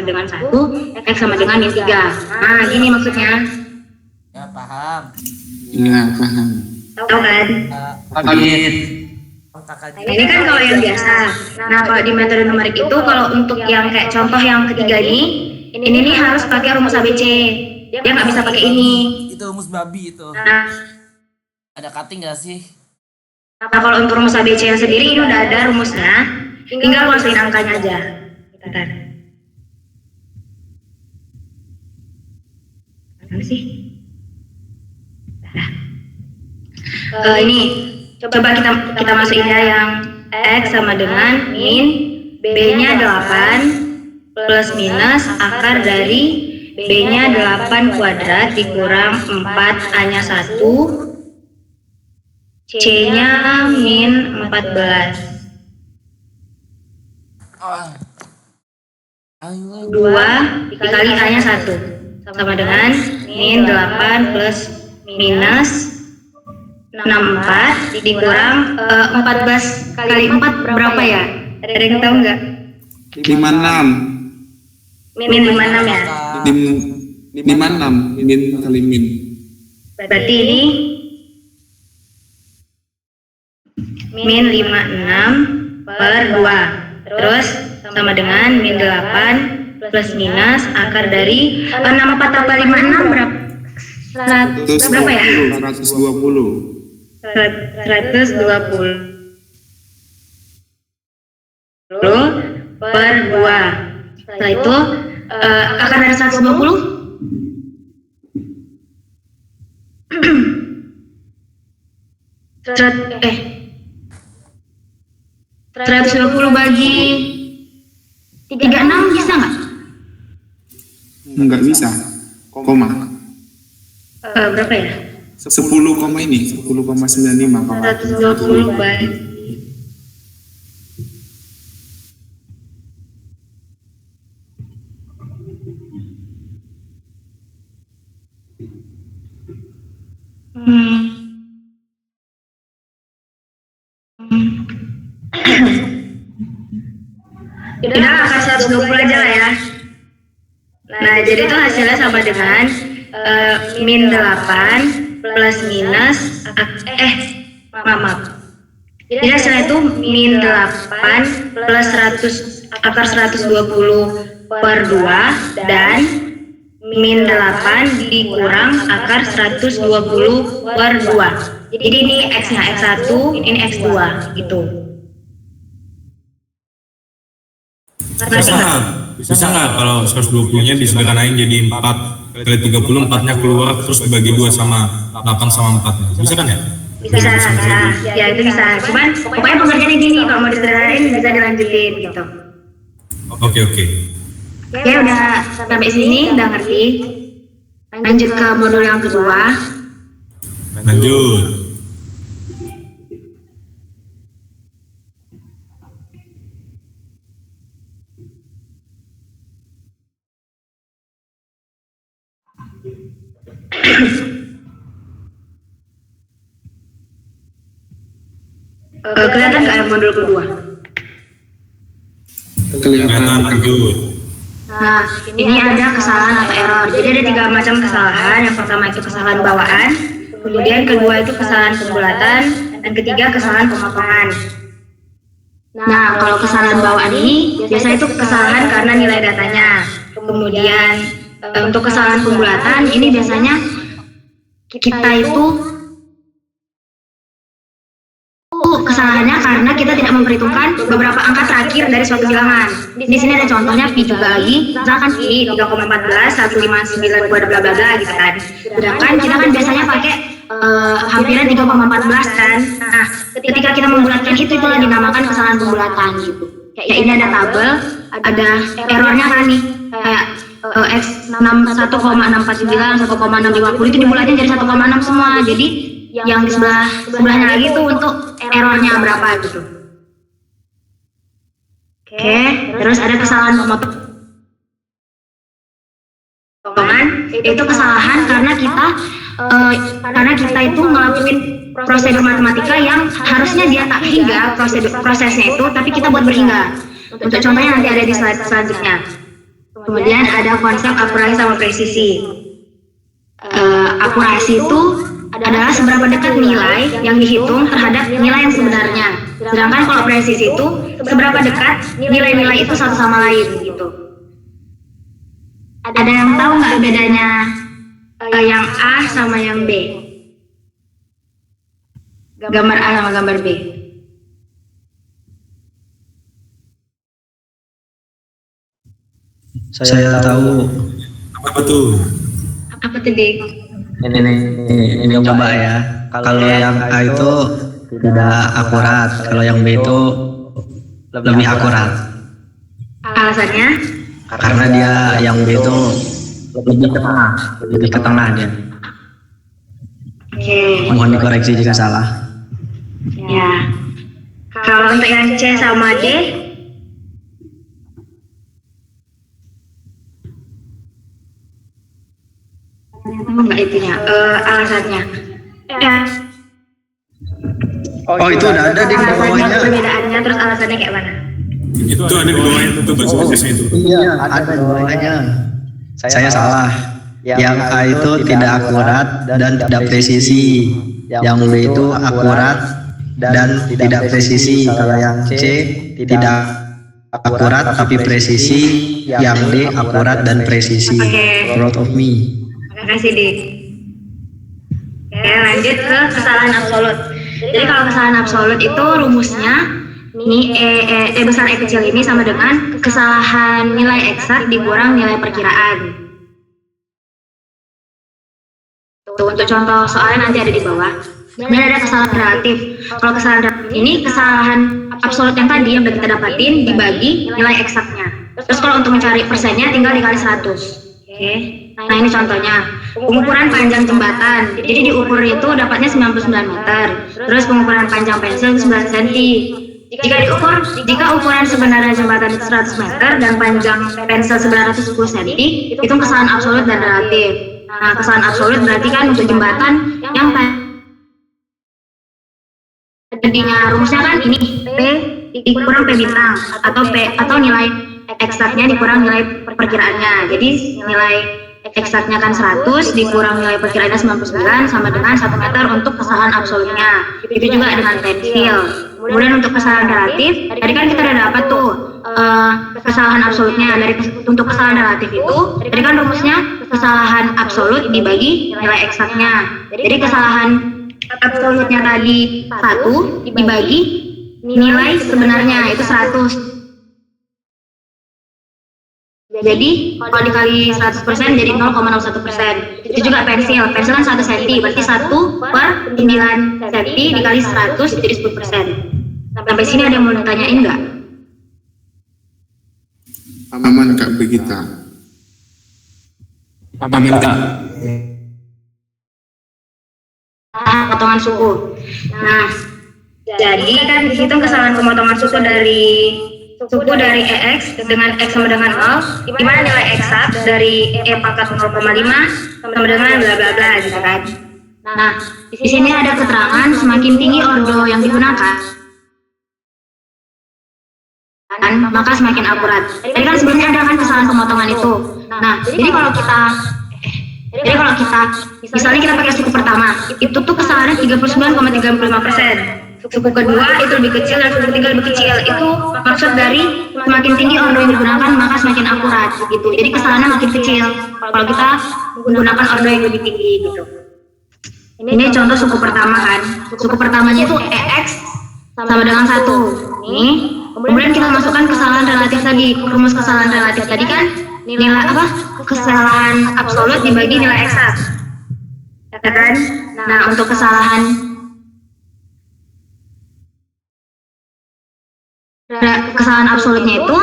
sama dengan 1, X sama dengan min 3. Nah, gini maksudnya. Ya, paham. Iya, paham. Tahu kan? Kaget. Nah, ini kan kalau yang biasa. Nah, kalau di metode numerik itu, kalau untuk yang kayak contoh yang ketiga ini nih harus pakai rumus ABC. Dia nggak bisa pakai ini. Itu rumus babi itu. Nah, Ada cutting nggak sih? kalau untuk rumus ABC yang sendiri ini udah ada rumusnya. Tinggal masukin angkanya aja. Bentar. Mana sih? Ini coba kita masukin ya yang X sama dengan min B-nya 8 plus minus akar dari B-nya 8 kuadrat dikurang 4 A-nya 1 C-nya min 14 2 dikali A-nya 1 sama dengan min 8 plus minus 64 dikurang 14 kali 4 berapa ya? Ada yang tahu nggak? 56. Min 56 ya? 56. Min kali min. Berarti ini min 56 per 2. Terus sama dengan min 8 plus minus akar dari 64 tambah 56 berapa? Berapa ya? 120. 120 per 2. Setelah itu akar dari 120 120 bagi 36 bisa nggak? Enggak bisa. Koma. Berapa ya? 10 koma ini 10,95 koma. 120 bagi Udah akar 120 aja lah ya. Nah, jadi itu hasilnya sama dengan min 8 plus minus maaf. Jadi hasilnya itu min 8 plus 100 akar 120 per 2 dan min 8 dikurang akar 120 per 2. Jadi ini X-nya X1, ini X2 gitu. Bisa nggak kalau 120-nya disederhanain jadi 4 kali 30, 4-nya keluar terus dibagi 2 sama 8 sama 4-nya. Bisa kan ya? Bisa. Ya itu bisa. Cuman pokoknya pengerjaannya gini, kalau mau disederhanain bisa dilanjutin gitu. Oke. Oke, udah sampai sini, udah ngerti. Lanjut ke modul yang kedua. Lanjut. Kelihatan nggak modul kedua? Kelihatan. Lanjut. Nah, ini ada kesalahan atau error. Jadi ada 3 macam kesalahan. Yang pertama itu kesalahan bawaan, kemudian kedua itu kesalahan pembulatan, dan ketiga kesalahan pemotongan. Nah, kalau kesalahan bawaan ini biasanya itu kesalahan karena nilai datanya. Kemudian untuk kesalahan pembulatan ini biasanya kita itu kesalahannya karena kita tidak memperhitungkan beberapa angka terakhir dari suatu bilangan. Di sini ada contohnya pi juga lagi, misalkan pi 3,14, 159 bla bla bla gitu kan. Sedangkan kita kan biasanya pakai hampirnya 3,14 kan. Nah, ketika kita membulatkan itu yang dinamakan kesalahan pembulatan gitu. Kayak ini ada tabel, ada errornya kan nih, kayak X 1,649, 1,650 itu dibulatin jadi 1,6 semua. Jadi yang di sebelahnya lagi tuh untuk errornya berapa gitu. Oke, terus ada kesalahan pemotongan. Itu kesalahan karena kita itu ngelakuin prosedur matematika yang harusnya dia tak hingga prosesnya itu, tapi kita buat berhingga. Untuk contohnya nanti ada di slide selanjutnya. Kemudian ada konsep akurasi sama presisi. Akurasi itu adalah seberapa dekat nilai yang dihitung terhadap nilai yang sebenarnya. Sedangkan kalau presisi itu seberapa dekat nilai-nilai itu satu sama lain gitu. Ada yang tahu nggak bedanya yang A sama yang B? Gambar A sama gambar B. Saya tahu. Apa tuh? Apa tuh, Dik? Ini coba ya. Kalau yang A itu tidak akurat, kalau yang B itu lebih akurat. Alasannya? Karena dia yang B itu lebih ke tengah dia. Oke. Mohon dikoreksi jika salah. Ya. Kalau untuk yang C sama D, enggak itunya, alasannya. Ya. Oh itu udah ada di Alasannya, bawahnya. perbedaannya, terus alasannya kayak mana? Itu ada di bawahnya tuh bahasa Inggrisnya itu. Iya ada di bawahnya. Saya salah. Yang A itu tidak akurat dan tidak presisi. Yang B itu akurat dan tidak presisi. Kalau yang C tidak akurat tapi presisi. Yang D akurat dan presisi. Oke. Proud of me. Terima kasih, Dik. Oke, lanjut ke kesalahan absolut. Jadi kalau kesalahan absolut itu rumusnya ini E besar E kecil ini sama dengan kesalahan nilai eksak dikurang nilai perkiraan. Tuh, untuk contoh soalnya nanti ada di bawah. Dan ada kesalahan relatif. Kalau kesalahan relatif ini kesalahan absolut yang tadi yang udah kita dapatin dibagi nilai eksaknya. Terus kalau untuk mencari persennya tinggal dikali 100. Oke. Nah ini contohnya, pengukuran panjang jembatan. Jadi diukur itu dapatnya 99 meter. Terus pengukuran panjang pensil 9 cm. Jika ukuran sebenarnya jembatan itu 100 meter dan panjang pensil 910 cm, itu kesalahan absolut dan relatif. Nah, kesalahan absolut berarti kan untuk jembatan yang tadinya rumusnya kan ini P dikurang P bintang atau nilai eksaknya dikurang nilai perkiraannya. Jadi nilai eksaknya kan 100 dikurang nilai perkiraannya 99 sama dengan 1 meter untuk kesalahan absolutnya. Itu juga dengan pensil. Kemudian untuk kesalahan relatif, tadi kan kita udah dapat tuh kesalahan absolutnya. Untuk kesalahan relatif itu, tadi kan rumusnya kesalahan absolut dibagi nilai eksaknya. Jadi kesalahan absolutnya tadi 1 dibagi nilai sebenarnya itu 100. Jadi kalau dikali 100% jadi 0,01%. Itu juga pensil. Pensil kan 1 cm, berarti 1/9 cm dikali 100 jadi 10%. Sampai sini ada yang mau ditanyain nggak? Aman Kak Begita. Amin Kak. Potongan suku. Nah, jadi kan dihitung kesalahan pemotongan suku dari EX dengan X sama dengan 0, di mana nilai eksak dari E pangkat 0,5 sama dengan bla bla bla gitu kan. Nah, di sini ada keterangan semakin tinggi ordo yang digunakan, maka semakin akurat. Jadi kan sebelumnya ada kan kesalahan pemotongan itu. Nah, jadi kalau kita misalnya kita pakai suku pertama, itu tuh kesalahannya 39,35%. Suku kedua itu lebih kecil dan suku ketiga lebih kecil. Itu maksud dari semakin tinggi ordo yang digunakan maka semakin akurat gitu. Jadi kesalahannya makin kecil kalau kita menggunakan ordo yang lebih tinggi gitu. Ini contoh suku pertama kan. Suku pertamanya itu EX sama dengan 1. Nih. Kemudian kita masukkan kesalahan relatif tadi. Rumus kesalahan relatif tadi kan nilai apa? Kesalahan absolut dibagi nilai eksak. Ya kan? Nah, untuk kesalahan absolutnya itu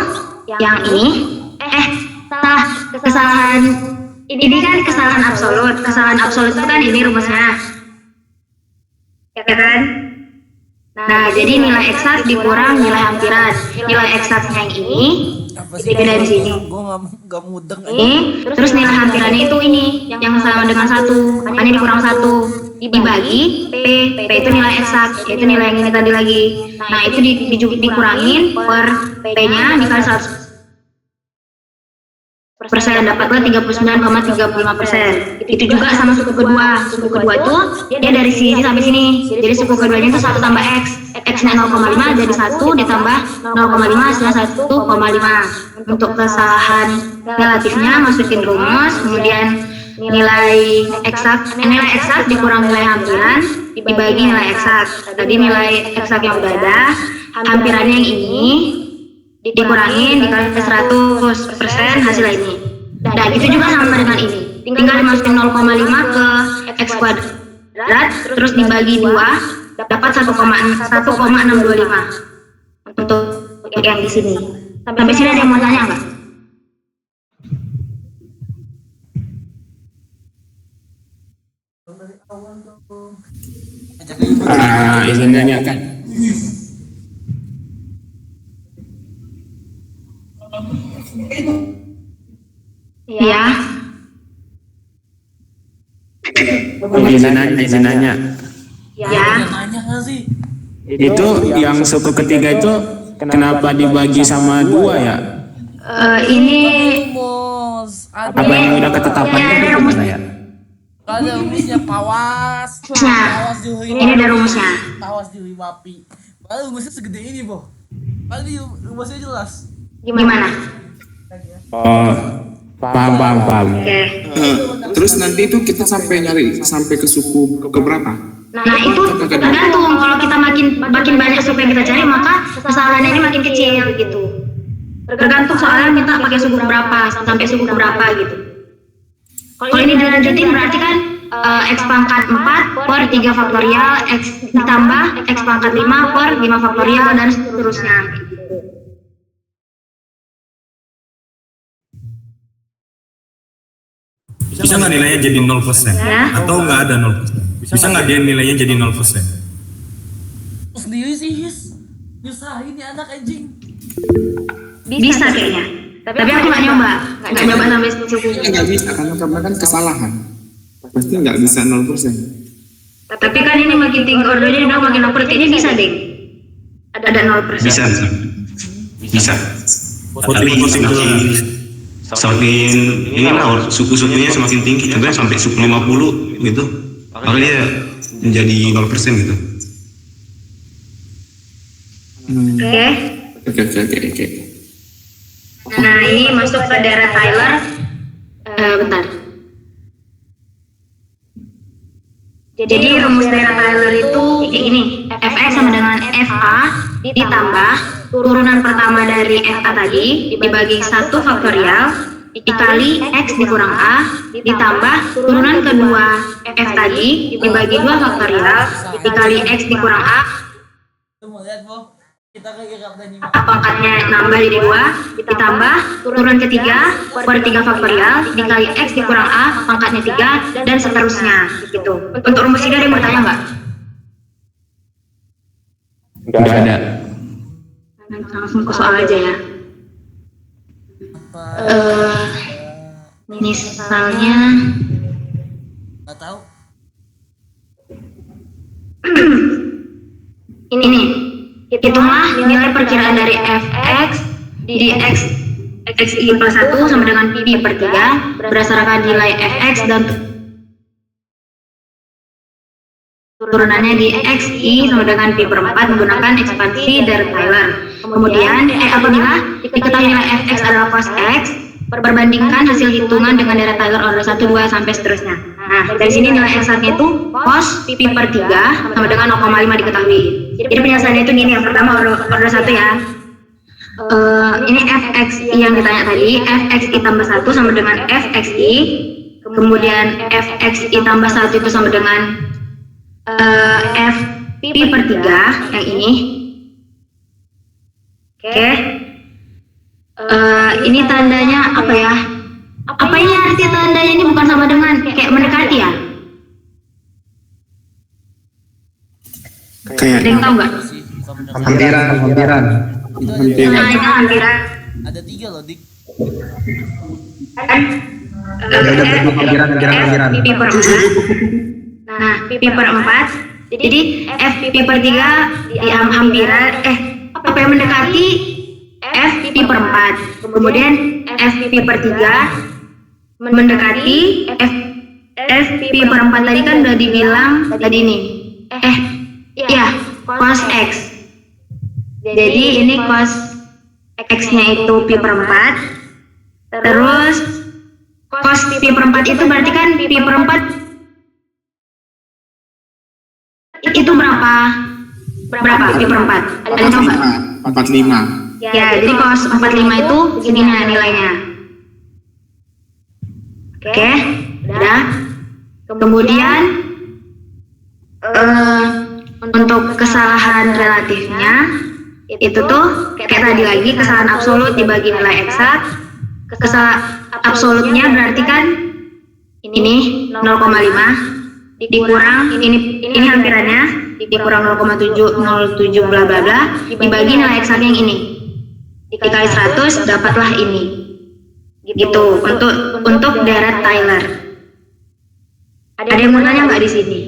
yang ini kesalahan ini kan kesalahan absolut itu kan ini rumusnya ya kan. Nah jadi nilai eksak dikurang nilai hampiran. Nilai eksaknya yang ini dari sini Gue nggak mudeng. ini terus nilai hampirannya itu ini yang sama dengan 1, makanya dikurang 1 dibagi P itu nilai eksak, yaitu nilai yang ini tadi lagi. Nah itu dikurangin per P nya dikali 100 persen, dapatlah 39,35%. Itu juga sama suku kedua. Suku kedua itu dia dari sini sampai sini. Jadi suku keduanya itu 1 tambah X. X-nya 0,5 jadi 1 ditambah 0,5 hasilnya 1,5. Untuk kesalahan relatifnya masukin rumus, kemudian nilai eksak dikurang nilai hampiran dibagi nilai eksak. Tadi nilai eksak yang udah ada, hampirannya yang ini dikurangin dikali 100% hasilnya ini. Nah itu juga sama dengan ini, tinggal dimasukin 0,5 ke X kuadrat terus dibagi 2 dapat 1,625 untuk yang di sini. Sampai sini ada yang mau tanya nggak? Izin nanyakan. Iya. Izin nanya. Ya. Nanya nggak sih? Itu yang suku ketiga itu kenapa dibagi sama 2 ya? Ini Rumus. Apa yang udah ketetapannya itu gimana ya? Ada rumusnya pawas. Nah, Pawas diuhi. ini ada rumusnya. Pawas diuhi wapi. Padahal rumusnya segede ini, Boh. Padahal di rumusnya jelas. Gimana? Oh, paham. Oke. Terus nanti itu kita sampai nyari sampai ke suku ke berapa? Nah itu tergantung, kalau kita makin banyak suku yang kita cari maka kesalahannya ini makin kecil gitu. Tergantung soalnya minta pakai suku berapa sampai suku berapa gitu. Kalau ini dilanjutin berarti kan X pangkat 4 per 3 faktorial X ditambah X pangkat 5 per 5 faktorial dan seterusnya gitu. Bisa nggak nilainya jadi 0%? Ya. Atau nggak ada 0%? Bisa nggak dia nilainya jadi 0%? Sendiri sih, His. Nyusahin ya anak anjing. Bisa kayaknya. Tapi aku nggak nyoba sampai suku. Nggak bisa karena kan kesalahan. Pasti nggak bisa 0%. Tapi kan ini makin tinggi ordernya udah makin upper, kayaknya bisa deh. Ada 0%. Bisa. Tapi semakin ini lah suku-sukunya semakin tinggi, contohnya sampai suku 50 gitu, maka dia menjadi 0% gitu. Oke. Nah ini masuk ke daerah Tyler. Bentar. Jadi rumus daerah Tyler itu kayak gini. Fx sama dengan fa ditambah turunan pertama dari fa tadi dibagi 1 faktorial dikali x dikurang a ditambah turunan kedua f tadi dibagi 2 faktorial dikali x dikurang a. Lu mau lihat, Boh? Kita ke irap dan nyimak. Pangkatnya nambah jadi 2 ditambah turunan ketiga per 3 faktorial dikali x dikurang a pangkatnya 3 dan seterusnya gitu. Untuk rumus ini ada yang bertanya nggak? Nggak ada. Langsung ke soal aja ya. Misalnya Nggak tahu. ini hitunglah nilai perkiraan dari fx di xi plus 1 sama dengan pi per 3 berdasarkan nilai fx dan turunannya di xi sama dengan pi per 4 menggunakan ekspansi dari Tyler. Kemudian apabila diketahui nilai fx adalah cos x, perbandingkan hasil hitungan dengan daerah Tyler order 1, 2 sampai seterusnya. Nah, dari sini nilai x-nya itu cos pi per 3 sama dengan 0,5 diketahui. Jadi penjelasannya itu gini, yang pertama order 1 ya. Ini fxi yang ditanya tadi, fxi tambah 1 sama dengan fxi. Kemudian fxi tambah 1 itu sama dengan f pi per 3 yang ini. Oke. Ini tandanya apa ya? Apa ini arti tandanya ini bukan sama dengan kayak mendekati ya? Kayak Ada yang tahu nggak? Sih, bukan bener. Hampiran. Nah, itu hampiran. Ada 3 loh, Dik. Hampiran. Pi per 4. Nah, pi per 4. Jadi f pi per 3 di hampiran apa yang mendekati F pi per 4. Kemudian F pi per 3 mendekati F pi per 4 tadi kan udah dibilang tadi nih. Ya, cos X. Jadi ini cos X-nya itu pi per 4. Terus cos pi per 4 itu berarti kan pi per 4 itu berapa? Berapa pi per 4? Ada yang tahu nggak? 45. Ya, jadi cos 45 itu segini nilainya. Oke, udah. Kemudian untuk kesalahan relatifnya itu tuh kayak tadi lagi, kesalahan absolut dibagi nilai eksak. Kesalahan absolutnya berarti kan ini 0,5 dikurang ini hampirannya dikurang 0,707 bla bla bla dibagi nilai eksak yang ini dikali 100 dapatlah ini gitu untuk deret Taylor. Ada yang mau nanya nggak di sini?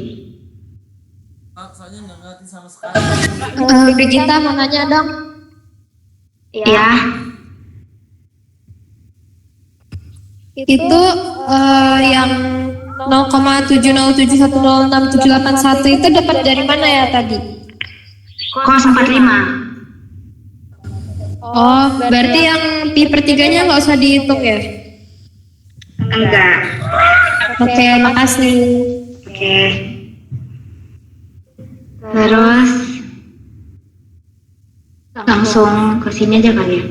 Soalnya nggak ngerti sama sekali. Regita mau nanya dong. Ya. Itu yang 0,707106781 itu dapat dari mana ya tadi? Cos 45. Oh, berarti yang pi per 3-nya nggak usah dihitung ya? Enggak. Oke, makasih. Oke. Terus langsung ke sini aja kali ya.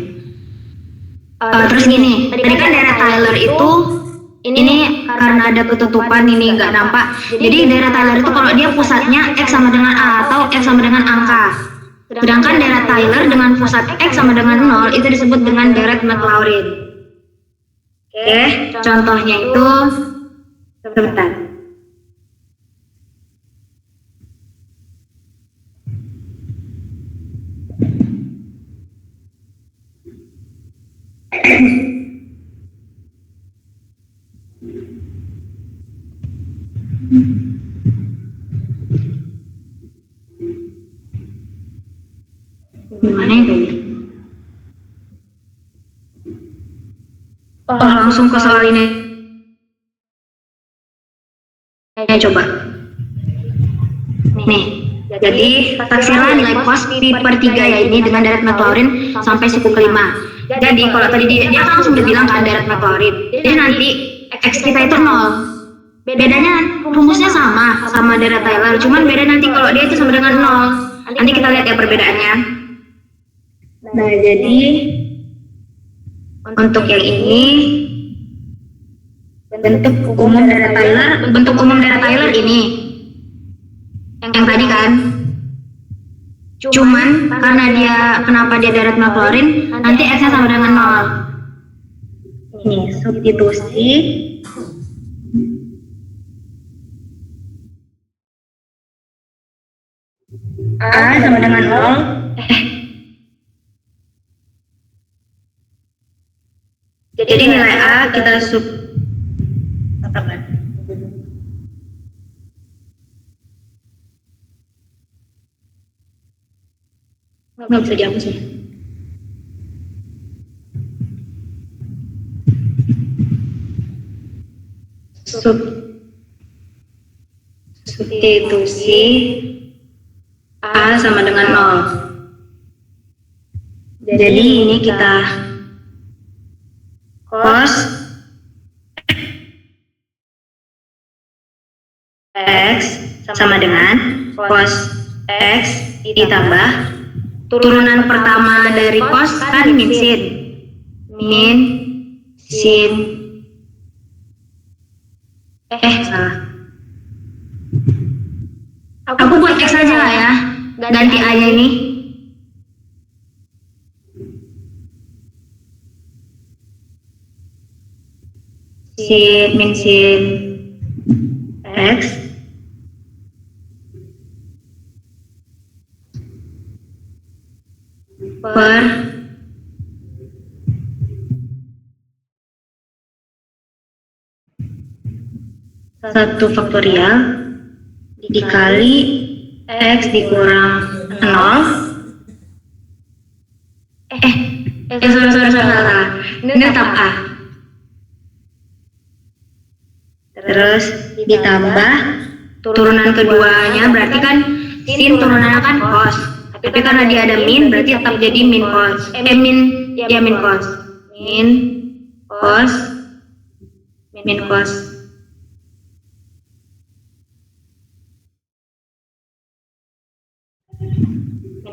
Terus gini, tadi kan daerah Taylor itu ini karena ada ketutupan ini nggak nampak. Jadi daerah Taylor itu kalau dia pusatnya X sama dengan A atau X sama dengan angka. Sedangkan daerah Taylor dengan pusat X sama dengan 0 itu disebut dengan deret Maclaurin. Oke, contohnya itu sebentar. Gimana ya kayaknya? Langsung ke soal ini. Coba. Nih, jadi taksilah nilai cos pi per 3 ya ini dengan deret Maclaurin sampai suku kelima. Jadi kalau tadi dia kan langsung dibilang kan deret Maclaurin. Jadi nanti X kita itu 0. Bedanya rumusnya sama deret Taylor, cuman beda nanti kalau dia itu sama dengan 0. Nanti kita lihat ya perbedaannya. Nah, jadi untuk yang ini bentuk umum deret Taylor ini yang tadi kan. Cuman karena dia kenapa dia deret Maclaurin, nanti X-nya sama dengan 0. Ini substitusi A sama dengan 0. Jadi nilai A kita nggak bisa dihapus ya. Substitusi A sama dengan 0. Jadi ini kita cos X sama dengan cos X ditambah turunan pertama dari cos kan min sin salah. Aku buat X aja lah ya, ganti A nya ini. Min sin X per satu faktorial dikali X dikurang 0 salah. Ini tetap A. Terus ditambah turunan keduanya berarti kan sin turunannya kan cos. Tapi karena dia ada min berarti tetap jadi min cos. Min cos. Min cos.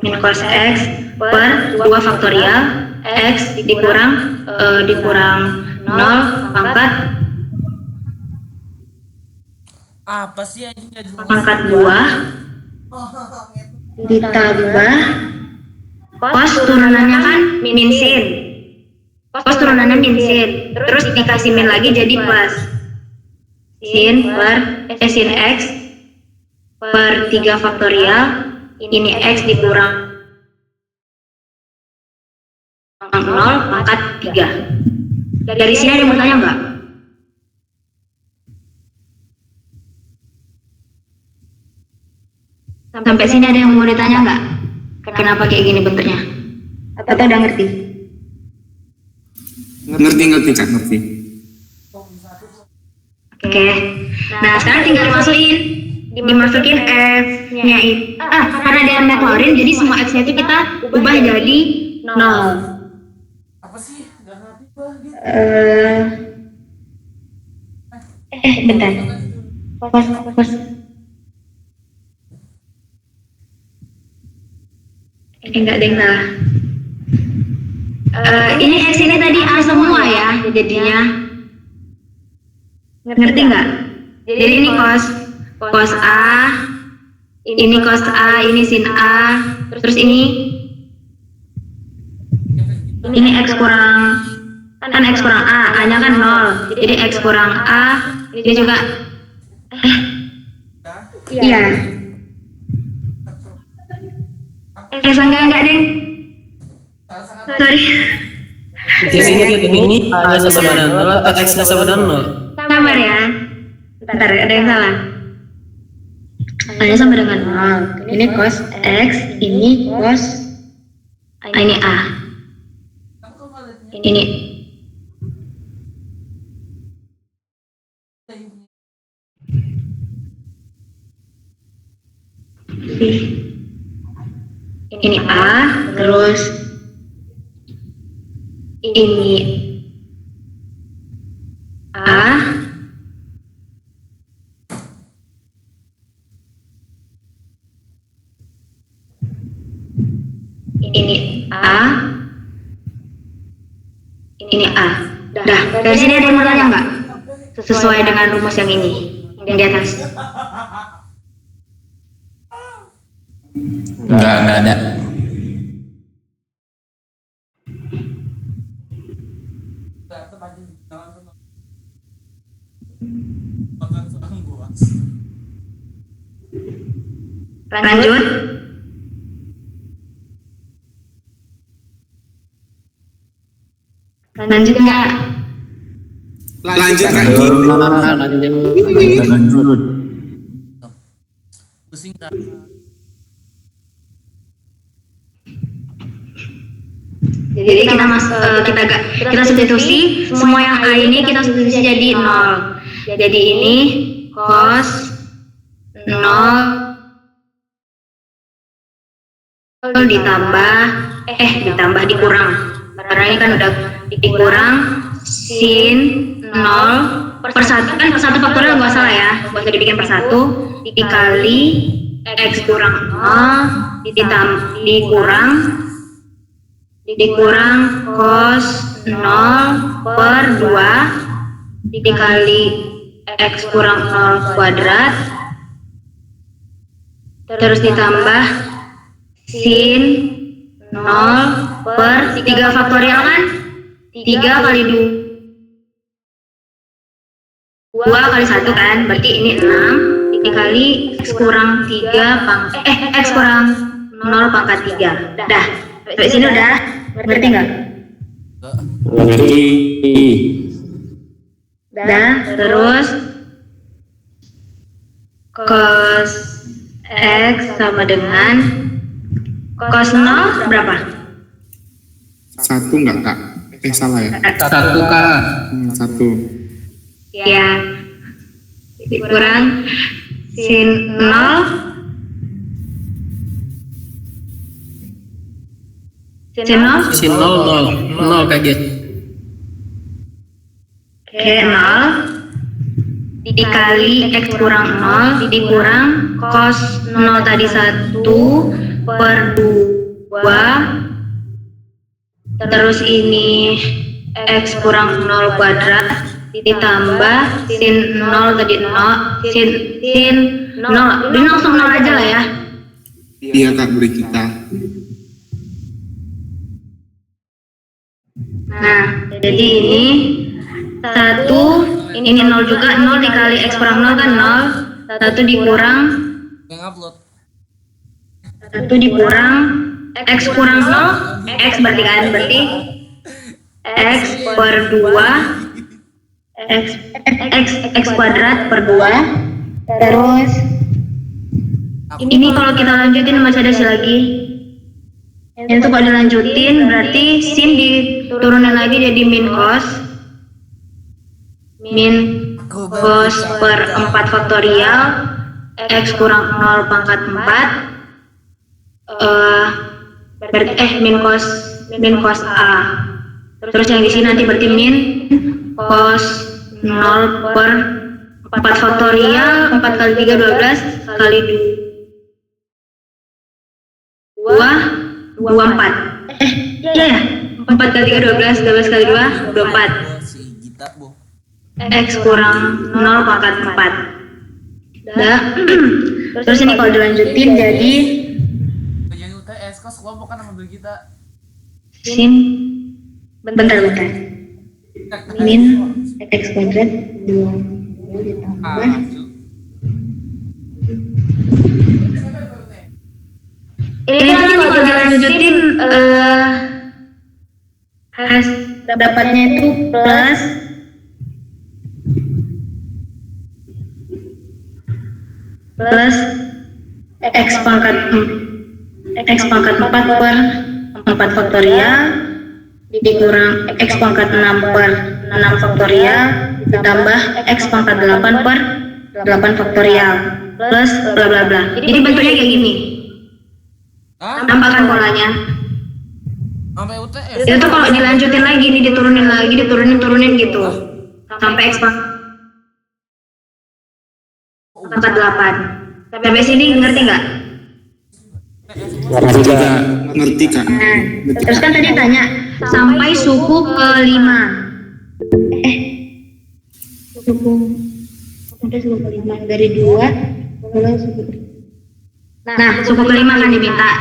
Min cos X per 2 faktorial X dikurang 0 pangkat Apa sih anjing nggak jelas? pangkat 2 ditambah cos turunannya kan min sin. Cos turunannya min sin. Terus dikasih min lagi jadi plus sin X per 3 faktorial. Ini X dikurang 0 pangkat 3. Dari sini ada yang mau tanya nggak? Sampai sini ada yang mau ditanya nggak? Kenapa kayak gini bentuknya? Atau udah ngerti? Ngerti Kak, ngerti. Oke. Nah sekarang tinggal dimasukin F-nya itu. Karena dia metodologi, jadi semua X-nya itu kita ubah jadi 0. Apa sih? Gak ngerti bah gitu. Bentar. Pos. Enggak ada yang salah. Ini X ini tadi A semua ya jadinya. Ngerti nggak? Jadi ini cos A, ini cos A, ini sin A, terus ini X kurang A, A-nya kan 0, jadi X kurang A, ini juga iya. Enggak deng. Sorry. Di sini ini A-nya sama dengan 0 atau X-nya sama dengan 0? Sabar ya. Bentar, ada yang salah. A-nya sama dengan 0. Ini cos X, ini cos ini A. Ini ini A, terus ini A, ini A, ini A. Dah, dari sini ada yang mau tanya nggak? Sesuai dengan rumus yang ini, yang di atas. Enggak ada. Lanjut. Lanjut nggak? Lanjut. Pusing kan? Jadi kita substitusi semua yang A ini kita substitusi jadi 0. Jadi ini cos 0 ditambah dikurang. Karena ini kan udah dikurang sin 0 per 1 kan per 1 faktorial nggak salah ya, nggak usah dibikin per 1 dikali X kurang 0 dikurang cos 0 per 2 dikali X kurang 0 kuadrat terus ditambah sin 0 per 3 faktorial kan 3 kali 2 kali 1 kan berarti ini 6 dikali X kurang 3 X kurang 0 pangkat 3 dah sampai sini udah ngerti nggak? Ngerti. Dah terus cos X sama dengan cos 0 berapa? Satu nggak kak? Salah ya? Satu kak. Satu. Ya. Dikurang sin 0. Sin 0. Sin 0 kaget. Oke, 0 dikali X kurang 0 dikurang cos 0 tadi 1 per 2, terus ini X kurang 0 kuadrat ditambah sin 0 tadi 0 sin 0 ini langsung 0 aja lah ya. Iya kak, beri kita. Nah, jadi ini 1, ini 0 juga, 0 dikali X kurang 0 kan 0, 1 dikurang Yang upload. 1 dikurang X kurang 0, X berarti kan, berarti X per 2, X kuadrat per 2, terus ini kalau kita lanjutin masih ada sih lagi. Itu kalau dilanjutin berarti sin diturunin lagi jadi min cos per 4 faktorial X kurang 0 pangkat 4 min cos A. Terus yang di sini nanti berarti min cos 0 per 4 faktorial 4 kali 3 12 kali 2 24. Iya ya? 4 kali 3 12 12 kali 2 24. Si Gita, Bu. X kurang 0 pangkat 4. Nah, terus ini kalau dilanjutin jadi Jadi UTS kok sekelompok kan sama kita. sin bentar min X kuadrat 2 ditambah ini nanti kalau dilanjutin dapatnya itu plus X pangkat 4 per 4 faktorial dikurang X pangkat 6 per 6 faktorial ditambah X pangkat 8 per 8 faktorial plus bla bla bla. Jadi bentuknya kayak gini. Tambahkan polanya. Sampai UTS. Itu kalau dilanjutin lagi nih diturunin gitu. Sampai X pangkat 8. Sampai sini ngerti nggak? Ngerti kak. Ngerti kak. Nah, terus kan tadi tanya sampai suku ke-5. Suku ke-5 dari 2 kalau suku ke-5. Nah, suku ke-5 kan diminta.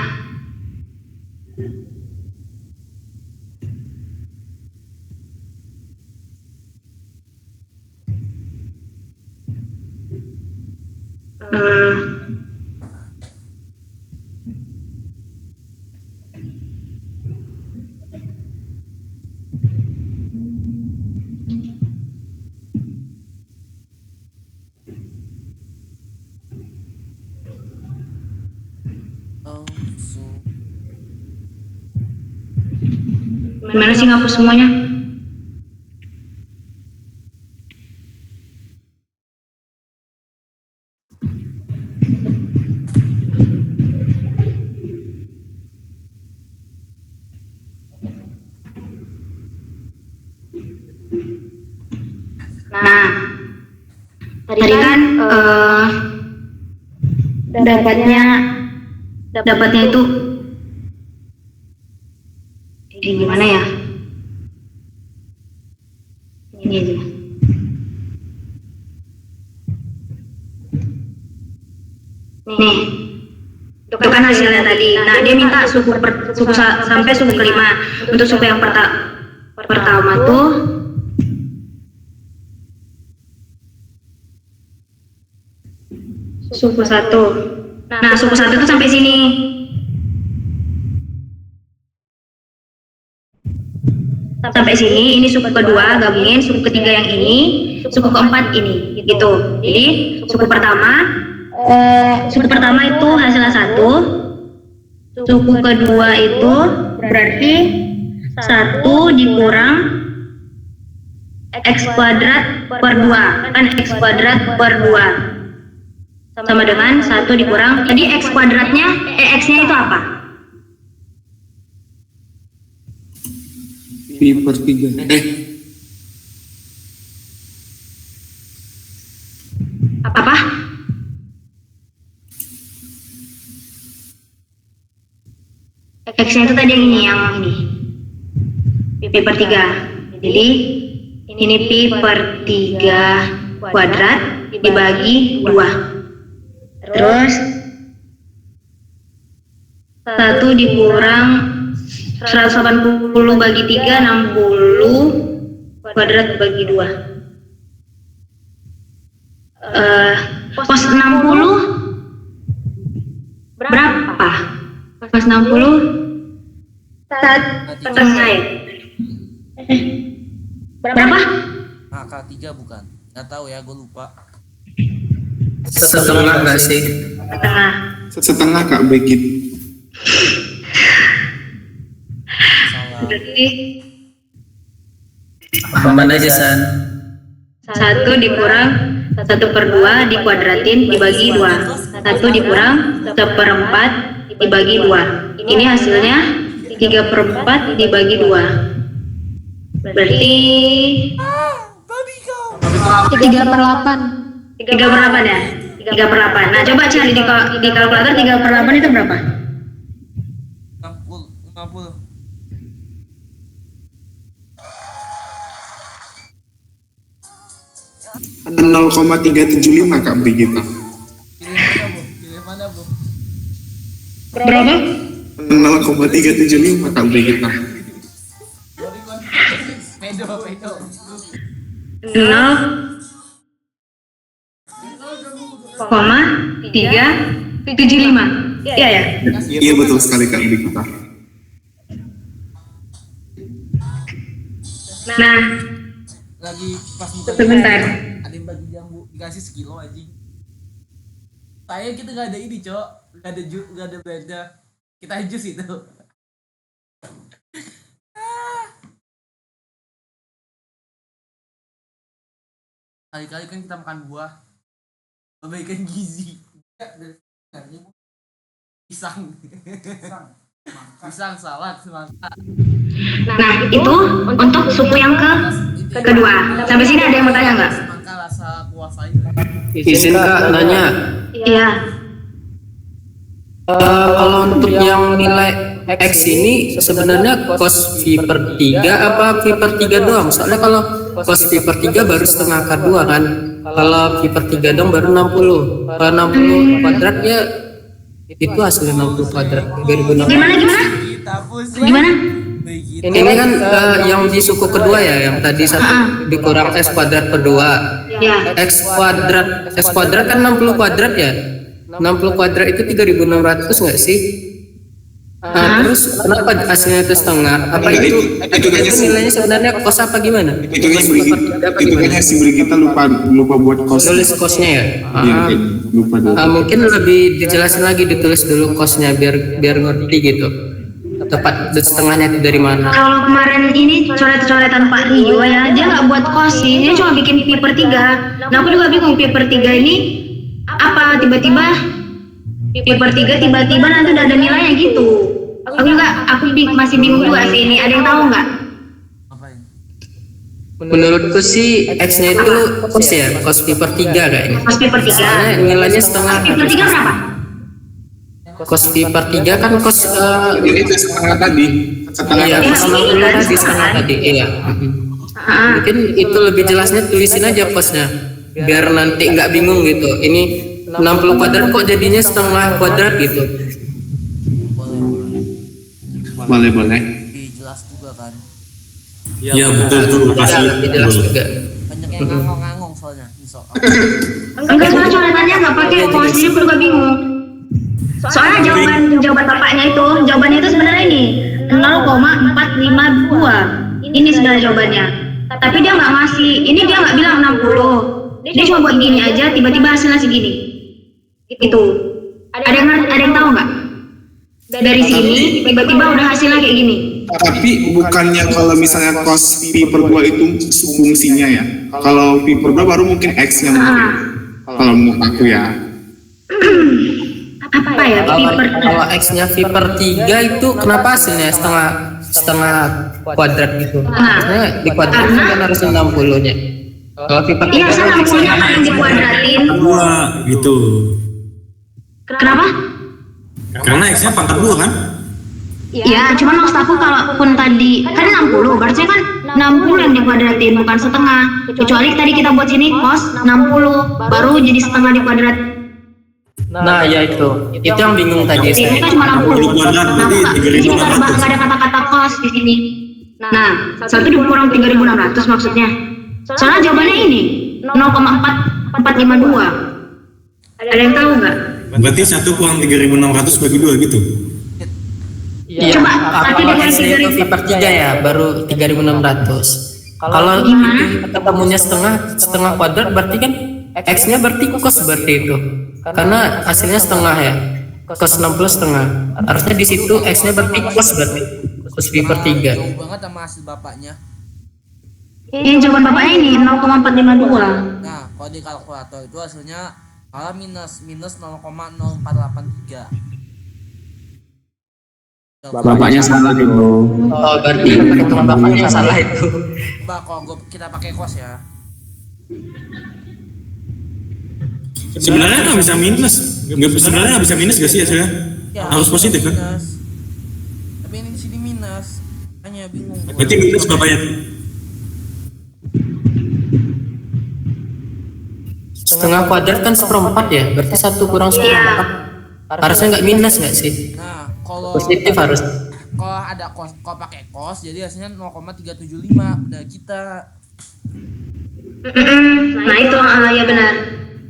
Gimana sih ngapus semuanya? Nah, tadi kan dapatnya itu gimana ya? Ini aja. Nih, itu kan hasilnya tadi. Nah, dia minta sampai suku ke-5. Untuk suku yang pertama tuh suku 1. Nah, suku 1 itu sampai sini. Sampai sini, ini suku kedua gabungin, suku ketiga yang ini, suku keempat ini, gitu. Jadi suku pertama itu hasilnya 1, suku kedua itu berarti 1 dikurang X kuadrat per 2. Kan X kuadrat per 2 sama dengan 1 dikurang, tadi X kuadratnya, X-nya itu apa? Pi per 3. Apa? X-nya itu tadi yang ini. Pi per 3. Jadi ini pi per 3 kuadrat dibagi 2. Terus 1 dikurang 180 bagi 3, 60 kuadrat bagi 2. Cos 60 berapa? Cos 60 setengah ya? Berapa? Angka 3 bukan? Nggak tahu ya, gue lupa. Setengah nggak sih? Setengah. Setengah Kak Begit. Salah. Berarti Aman aja San. 1 dikurang 1 per 2 dikuadratin dibagi 2. 1 dikurang 1/4 dibagi 2. Ini hasilnya 3/4 dibagi 2. Berarti 3/8. 3/8 ya? 3/8. Nah, coba cari di kalkulator 3/8 itu berapa? 60. Ada 0,375 Kak Begit. Pilih mana, Bu? Berapa? 0,375 Kak Begit. Pedo. 0,375. Iya ya? Iya betul sekali Kak Begit. Nah, Lagi pas buka sebentar. ada yang bagi jambu dikasih sekilo anjing. Saya kita nggak ada ini, Cok. Nggak ada blender. Kita jus itu. Kali-kali kan kita makan buah, memberikan gizi. Pisang, salad, semangka. Nah, itu untuk suku yang kedua. Sampai sini ada yang mau tanya nggak? Semangka rasa kuasa itu. Izin Kak nanya. Iya. Kalau untuk yang nilai X ini sebenarnya cos V per 3 apa V per 3 doang? Soalnya kalau cos V per 3 baru setengah akar 2 kan. Kalau V per 3 dong baru 60. Kalau 60 kuadrat ya itu hasilnya 60 kuadrat 2060. Gimana? Ini kan yang di suku kedua ya, yang tadi 1 dikurang X kuadrat per 2. Ya. X kuadrat kan 60 kuadrat ya. 60 kuadrat itu 3.600 nggak sih? Nah, terus kenapa hasilnya itu setengah? Apa itu nilainya sebenarnya kos apa gimana? Hitungnya si Brigita lupa buat kos. Nulis kosnya ya? Iya, lupa dulu. Mungkin lebih dijelasin lagi, ditulis dulu kosnya biar ngerti gitu. Tepat setengahnya itu dari mana? Kalau kemarin ini coret-coretan Pak Rio ya, dia nggak buat kos sih, dia cuma bikin pi per 3. Nah, aku juga bingung pi per 3 ini apa, tiba-tiba pi per 3 tiba-tiba nanti udah ada nilainya gitu. Aku masih bingung juga sih ini. Ada yang tahu nggak? Menurutku sih X-nya itu kos ya, kos pi per 3 kayaknya. Kos pi per 3. Soalnya nilainya setengah. Pi per 3 berapa? Kos pi per 3 kan kos Ini itu setengah tadi. iya, kos 60 tadi setengah tadi, iya. Mungkin itu lebih jelasnya tulisin aja kosnya biar nanti nggak bingung gitu. Ini 60 kuadrat kok jadinya setengah kuadrat gitu. Boleh. Lebih jelas juga kan. Iya betul pasti. Lebih jelas juga. Banyak yang ngangong-ngangong soalnya di soal. Enggak, soalnya coretannya nggak pakai kos, jadi aku juga bingung. Soalnya jawaban bapaknya itu sebenarnya ini 0,452. Ini sebenarnya jawabannya. Tapi dia nggak ngasih, ini dia nggak bilang 60. Dia cuma buat gini aja, tiba-tiba hasilnya segini. Itu. Ada yang tahu nggak? Dari sini tiba-tiba udah hasilnya kayak gini. Tapi bukannya kalau misalnya cos pi per 2 itu fungsinya ya. Kalau pi per 2 baru mungkin X-nya mungkin. Kalau menurut aku ya. Apa ya? Kalau X-nya V per 3 itu kenapa hasilnya setengah kuadrat gitu? Maksudnya di kuadrat kan harus 60-nya. Kalau V per 3 Iya, saya 60-nya kan yang dikuadratin. Dua gitu. Kenapa? Karena X-nya pangkat 2 kan? Ya, cuman maksud aku kalaupun tadi kan 60, berarti kan 60 yang dikuadratin bukan setengah. Kecuali tadi kita buat sini cos 60, baru jadi setengah dikuadrat. Nah, ya itu yang bingung tadi saya. Ini kan cuma 60. Kuadrat Nah, berarti di sini nggak ada kata-kata cos di sini. Nah, 1 dikurang 3.600 maksudnya. Soalnya jawabannya ini 0,4452. Ada yang tahu nggak? Berarti 1 kurang 3.600 bagi 2 gitu. Iya, Coba, kalau dengan X-nya itu V per 3 ya baru 3.600. Kalau ketemunya setengah kuadrat berarti kan X-nya berarti cos berarti itu. Karena hasilnya setengah ya. Cos 60 setengah. Harusnya di situ X-nya berarti cos berarti. Cos V per 3. Jauh banget sama hasil bapaknya. Yang jawaban bapaknya ini 0,452. Nah, kalau di kalkulator itu hasilnya malah minus 0,0483. Bapaknya salah itu. Oh, berarti perhitungan bapaknya salah itu. Coba kalau kita pakai cos ya. Sebenarnya nggak bisa minus. Sebenarnya nggak bisa minus gak sih hasilnya? Harus positif kan? Minus. Tapi ini di sini minus. Hanya bingung. Berarti minus bapaknya. Setengah kuadrat kan seperempat ya. Berarti 1 kurang seperempat. Harusnya nggak minus nggak sih? Nah, kalau Positif harus. kalau ada cos, kalau pakai cos jadi hasilnya 0,375 udah kita. Nah itu ya benar.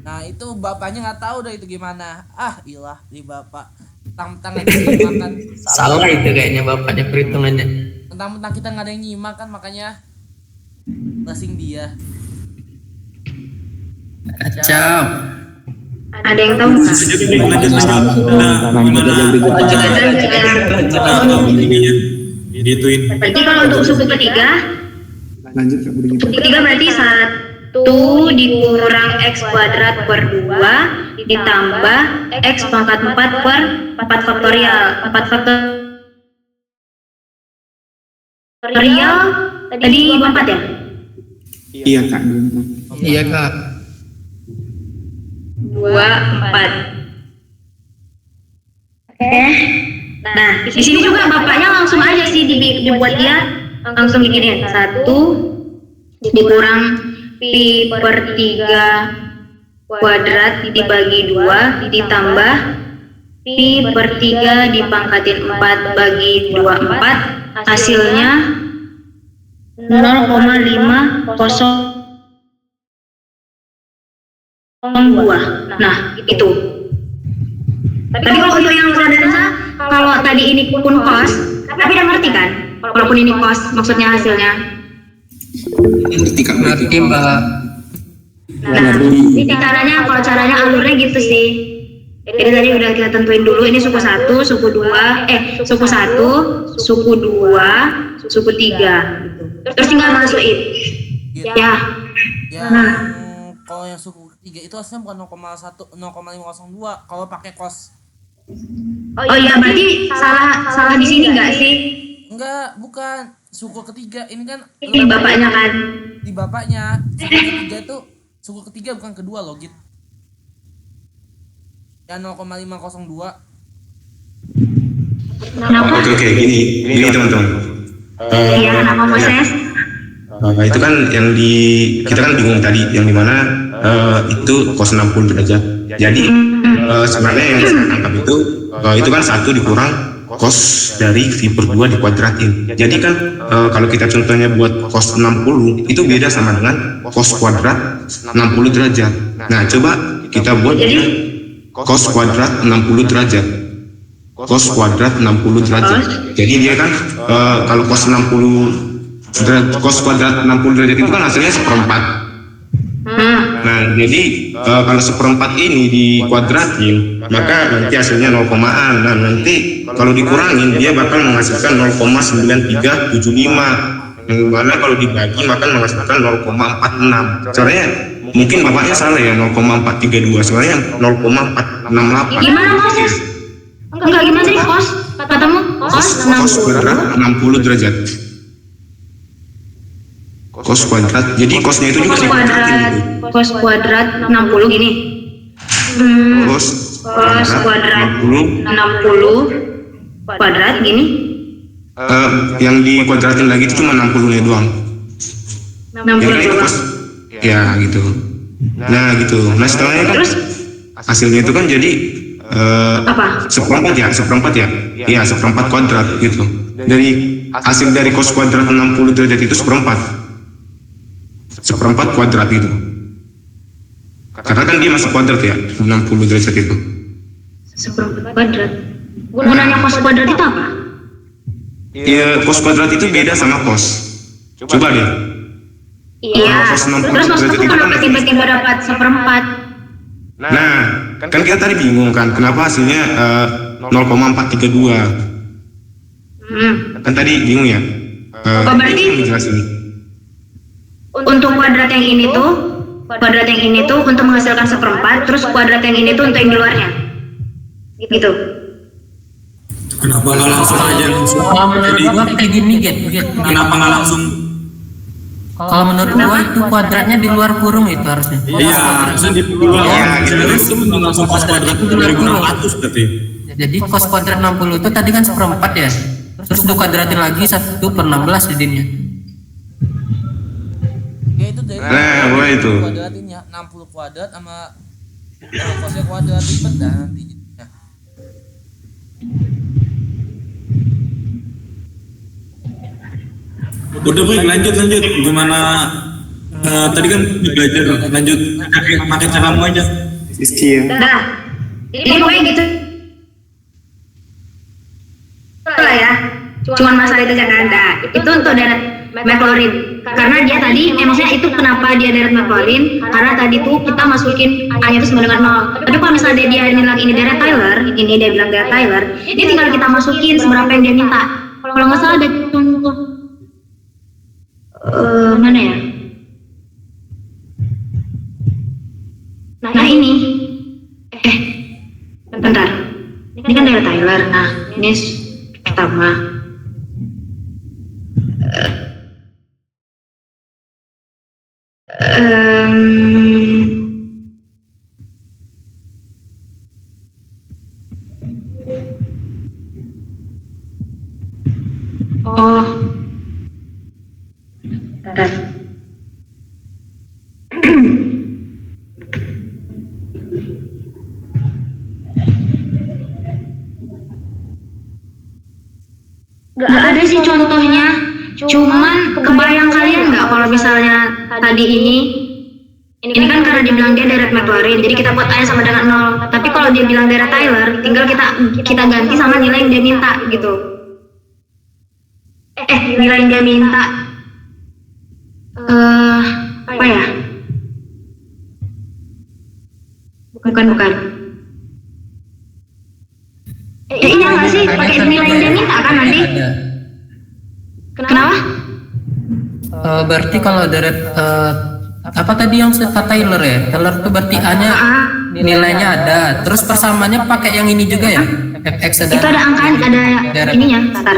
Nah, itu bapaknya nggak tahu dah itu gimana. Ah, ilah di bapak. Tentang aja makan. Salah itu kayaknya bapaknya perhitungannya. Tentang kita nggak ada yang nyimak kan makanya lesing dia. Kacau. Ada yang tahu nggak? Dituin. Berarti kalau untuk suku ketiga, Lanjut Kak Budi. suku ketiga berarti 1 dikurang X kuadrat per 2 ditambah X pangkat 4 per 4 faktorial. 4 faktorial tadi 4 ya? Iya Kak. Iya Kak. 2, 4. Oke. Nah, di sini juga bapaknya langsung aja sih dibuat dia langsung begini. 1 dikurang pi per 3 kuadrat dibagi 2 ditambah pi per 3 dipangkatin 4 bagi 24 hasilnya 0,502. Nah itu. Tapi kalau untuk yang dansa, kalau tadi ini pun kos, tapi udah ngerti kan? Walaupun ini kos, maksudnya hasilnya. Ngerti Kak. Berarti Mbak. Nah, ini caranya, kalau caranya alurnya gitu sih. Jadi tadi udah kita tentuin dulu ini suku 1, suku 2, suku 1, suku 2, suku 3 gitu. Terus tinggal masukin. Ya. Nah, Kalau yang suku ketiga itu hasilnya bukan 0,502 kalau pakai cos. oh iya berarti salah di sini nggak sih? Enggak, bukan. Suku ketiga ini kan Ini bapaknya kan. di bapaknya. Suku ketiga tuh suku ketiga bukan kedua loh, Git. Ya 0,502. Kenapa? Oke, gini teman-teman. Iya, kenapa Moses? Itu kan yang kita kan bingung tadi yang dimana itu cos 60 derajat. Jadi sebenarnya yang saya tangkap itu kan 1 dikurang cos dari V per 2 dikuadratin. Jadi kan kalau kita contohnya buat cos 60 itu beda sama dengan cos kuadrat 60 derajat. Nah coba kita buat cos kuadrat 60 derajat. Cos kuadrat 60 derajat. Jadi dia kan kalau cos 60 cos kuadrat 60 derajat itu kan hasilnya seperempat. Nah, jadi kalau seperempat ini dikuadratin, maka nanti hasilnya 0,an. Nah, nanti kalau dikurangin dia bakal menghasilkan 0,9375. Yang mana kalau dibagi maka menghasilkan 0,46. Soalnya mungkin bapaknya salah ya, 0,432. Soalnya 0,468. Gimana kosnya? Enggak, gimana sih kos? Katamu kos Kos kuadrat 60 derajat. Kos kuadrat. Jadi kosnya itu juga kos kuadrat 60 gini. Kos kuadrat 60. 60 kuadrat gini. Yang dikuadratin lagi itu cuma 60-nya doang. 60 Yang lain doang. kos ya gitu. Nah gitu. Nah setelahnya kan hasilnya itu kan jadi Apa? seperempat ya. Iya, seperempat kuadrat gitu. Dari hasil dari kos kuadrat 60 derajat itu seperempat kuadrat itu. Karena kan dia masih kuadrat ya, 60 derajat itu. Seperempat kuadrat. Gunanya kos kuadrat itu apa? Ya, kos kuadrat itu beda sama kos. Coba deh. Iya. Kos 60 Terus maksudku derajat itu kenapa kan- tiba-tiba dapat seperempat? Nah, kan kita tadi bingung kan, kenapa hasilnya 0,432? Kan tadi bingung ya. Berarti Jelasin. untuk kuadrat yang ini tuh untuk menghasilkan seperempat, terus kuadrat yang ini tuh untuk yang di luarnya. Gitu. Kenapa nggak langsung aja langsung? Kalau menurut gua kayak gini, Get. Kenapa nggak langsung? Kalau menurut gua itu kuadratnya di luar kurung itu harusnya. Iya, harusnya di luar. Iya, gitu. Terus itu langsung kos kuadrat itu dari 200 berarti. Jadi kos kuadrat 60 itu tadi kan seperempat ya. Terus dikuadratin lagi 1/16 jadinya. Ya itu dari Nah, itu. kuadratinnya 60 kuadrat sama kosnya kuadrat ribet dah nanti jadinya. Udah baik, lanjut. Gimana? Tadi kan belajar, lanjut pakai caramu aja. Rizky ya. Dah. Jadi pokoknya gitu lah ya. Cuman masalah itu jangan ada. Itu untuk deret McLaurin. Karena dia tadi, maksudnya itu kenapa dia deret McLaurin? Karena tadi tuh kita masukin A-nya itu sama dengan 0. Tapi kalau misalnya dia bilang ini deret Tyler, ini dia bilang deret Tyler, ini tinggal kita masukin seberapa yang dia minta. Kalau nggak salah ada contoh mana ya? Nah ini, bentar. Ini kan deret Tyler. Nah ini pertama. Bentar. Gak ada sih contohnya, cuman kebayang kalian nggak kalau misalnya tadi ini kan karena dibilang dia deret McLaurin, jadi kita buat A sama dengan 0. Tapi kalau dia bilang deret Tyler, tinggal kita ganti sama nilai yang dia minta gitu. Nilai yang dia minta apa ya? Bukan. Iya nggak sih, pakai nilai yang dia minta kan nanti? Kenapa? Berarti kalau deret apa tadi yang kata Taylor ya? Taylor itu berarti A-nya nilainya ada. Terus persamaannya pakai yang ini juga ya? Fx Itu ada angka, ada ininya. Bentar.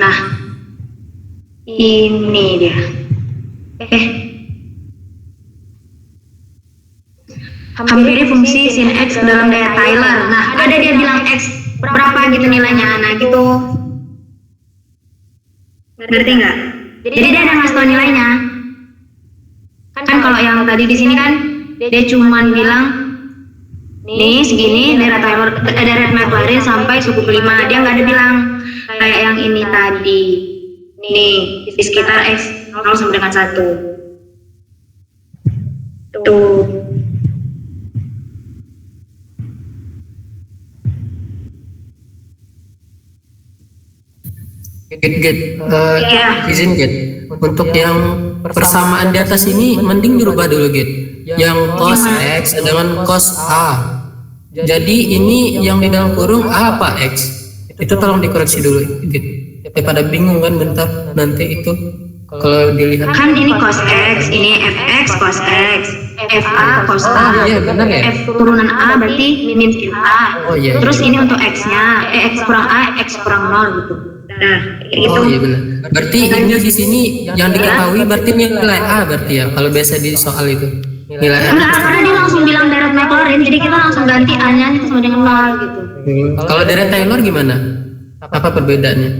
Nah, ini dia. Hampiri fungsi sin X dalam daya Taylor. Nah, ada dia bilang X berapa gitu nilainya. Nah, gitu. Ngerti nggak? Jadi dia ada ngasih tau nilainya. Kan kalau yang tadi di sini kan dia cuman bilang nih segini deret McLaurin sampai suku kelima. Dia nggak ada bilang kayak yang ini tadi. Nih di sekitar X 0 sampai dengan 1. Tuh. Izin Git. Untuk yang persamaan di atas ini mending dirubah dulu Git. Yang cos X dengan cos A. Jadi ini yang di dalam kurung A apa X? Itu tolong dikoreksi dulu Git. Daripada bingung kan bentar nanti itu kalau dilihat. Kan ini cos X, ini fx cos X, fa cos A. Iya benar ya. F turunan A berarti min sin A. Oh iya. Terus ini untuk X-nya, X kurang A, X kurang 0 gitu. Nah, itu. Oh iya benar. Berarti ini di sini yang diketahui berarti nilai A berarti ya kalau biasa di soal itu. Nilai A. Enggak, karena dia langsung bilang Deret Maclaurin, jadi kita langsung ganti A-nya sama dengan 0 gitu. Kalau Deret Taylor gimana? Apa perbedaannya?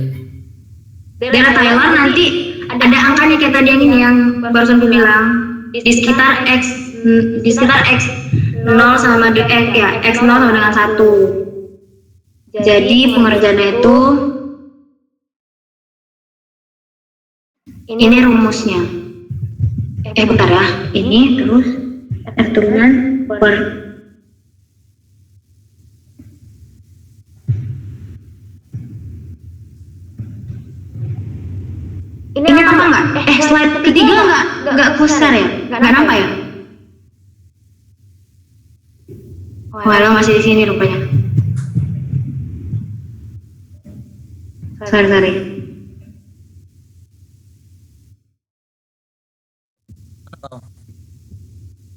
Deret Taylor nanti ada angkanya kayak tadi yang ini yang barusan gue bilang di sekitar X 0 sama X 0 sama dengan 1. Jadi pengerjaannya itu ini rumusnya. Bentar ya, ini terus F turunan per ini nampak nggak? Slide ketiga nggak kusar ya? Nggak nampak ya? Walau masih di sini rupanya. Sorry.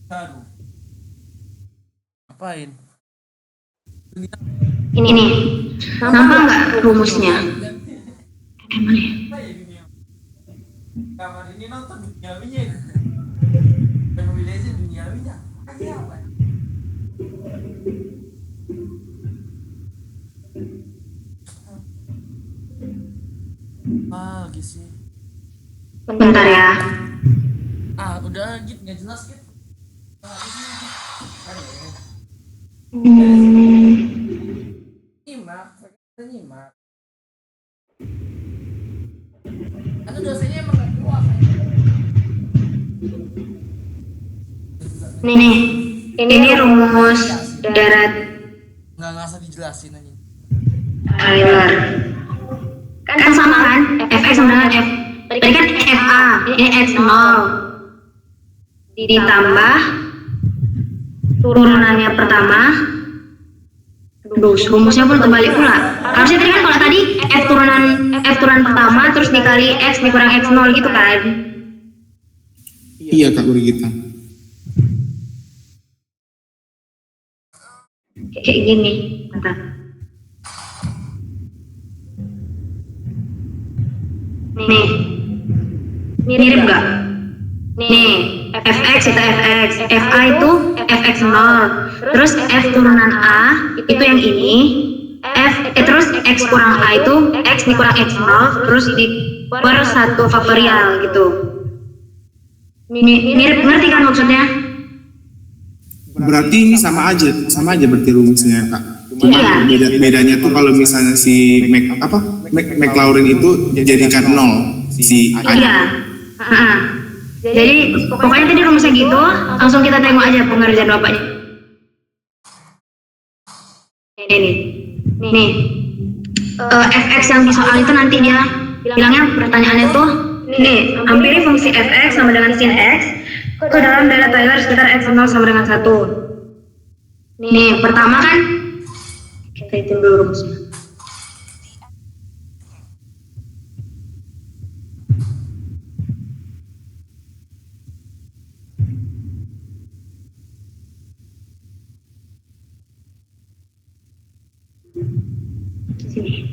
Aduh. Ngapain? Ini nih, nampak nggak rumusnya? Mana ya? Kamar ini nonton duniawinya. Pembeli aja duniawinya. Aja apa? Lagi sih. Bentar ya. Udah Git, nggak jelas Git. Nyimak. Atau dosennya emang nggak kuat. Nih, ini rumus Deret Nggak usah dijelasin aja. Taylor. Kan sama kan? Fx sama dengan F. Tadi kan FA, ini X0 ditambah turunannya pertama. Rumusnya pun kembali pula. Harusnya tadi kan kalau tadi F turunan pertama terus dikali X dikurang X0 gitu kan? Iya Kak Brigita. Kayak gini. Bentar. Nih. Mirip nggak? Nih, fx itu fx, fa itu fx0, terus f turunan a itu yang ini, terus x kurang a itu x dikurang x0, terus di per 1 faktorial gitu. Mirip, ngerti kan maksudnya? Berarti ini sama aja berarti rumusnya Kak. Cuma bedanya tuh kalau misalnya si Maclaurin itu jadikan 0 si A. Iya. Jadi pokoknya tadi rumusnya gitu, langsung kita tengok aja pengerjaan bapaknya. Nih, fx yang di soal itu nanti dia bilangnya pertanyaannya tuh, nih, hampiri fungsi fx sama dengan sin x ke dalam Deret Taylor sekitar x0 sama dengan 1. Nih, pertama kan kita hitung dulu rumusnya. Sini.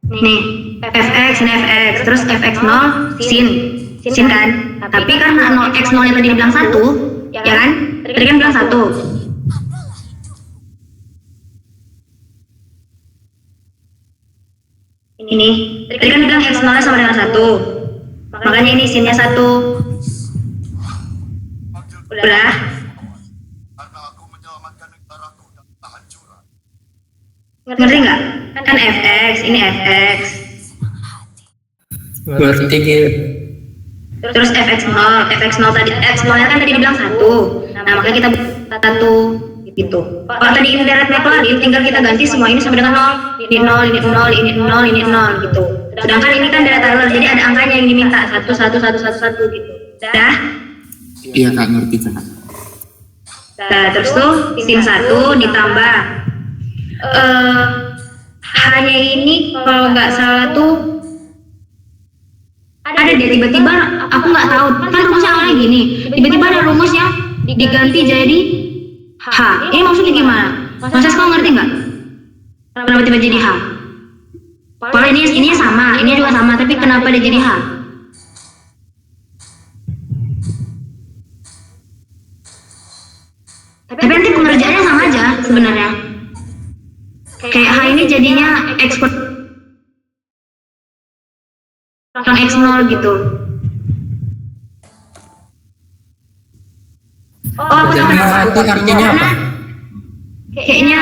Nih, fx ini fx, terus fx0 sin kan? Tapi karena x0 yang tadi dibilang 1, ya kan? Tadi kan bilang 1. Ini, tadi kan bilang x0 sama dengan 1. Makanya ini sinnya 1. Udah. Ngerti nggak? Kan fx, ini fx. Ngerti gitu. Terus fx0 tadi x0 nya kan tadi dibilang 1. Nah, makanya kita buat 1 gitu. Kalau tadi ini deret Maclaurin, tinggal kita ganti semua ini sama dengan 0. Ini 0, ini 0, ini 0, ini 0 gitu. Sedangkan ini kan deret Taylor, jadi ada angkanya yang diminta 1, 1, 1, 1, 1 gitu. Dah? Iya Kak, ngerti Kak. Nah, terus tuh sin 1 ditambah hanya ini kalau nggak salah tuh ada deh tiba-tiba aku nggak tahu kan rumusnya awalnya gini, tiba-tiba ada rumus yang diganti jadi H. Ini maksudnya gimana? Mas kau ngerti nggak? Kenapa tiba jadi H? Kalau ini sama, ini juga sama, tapi kenapa dia jadi H? Tapi nanti pengerjaannya sama aja sebenarnya. Kayak H ini jadinya X per X0 gitu. Oh, aku tahu Itu artinya apa? Kayaknya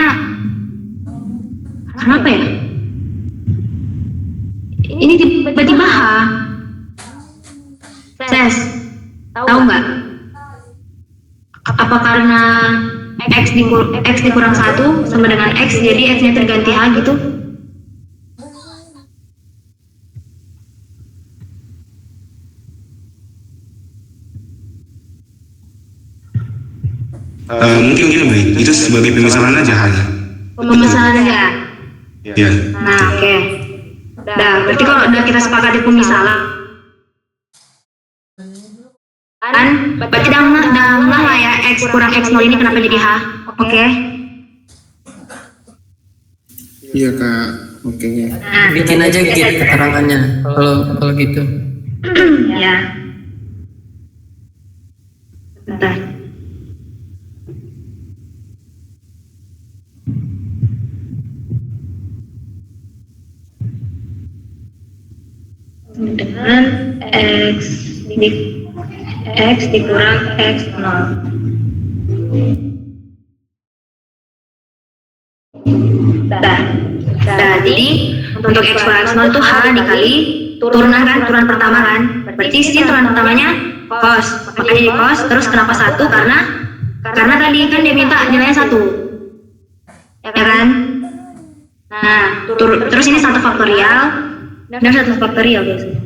kenapa ya? Ini tiba-tiba H. Ses, tahu nggak? Apa karena X dikurang 1 sama dengan X, jadi X nya terganti H gitu? Mungkin gini Bri, itu sebagai pemisahan aja hanya. Pemisahan aja. Ya. Nah, oke. Dah, berarti kalau udah kita sepakati pemisahan, kan berarti dah lah ya X kurang X0 ini kenapa jadi H? Oke. Iya Kak, oke. Nah, Bikin aja gitu keterangannya kalau gitu. ya. Bentar. Dengan X dikurang X0. Nah, jadi untuk X kurang X0 itu H dikali turunan kan, turunan pertama kan. Berarti sin turunan pertamanya cos. Makanya di cos, terus kenapa 1? Karena tadi kan dia minta nilainya 1. Ya kan? Nah, terus ini 1 faktorial dan 1 faktorial biasanya.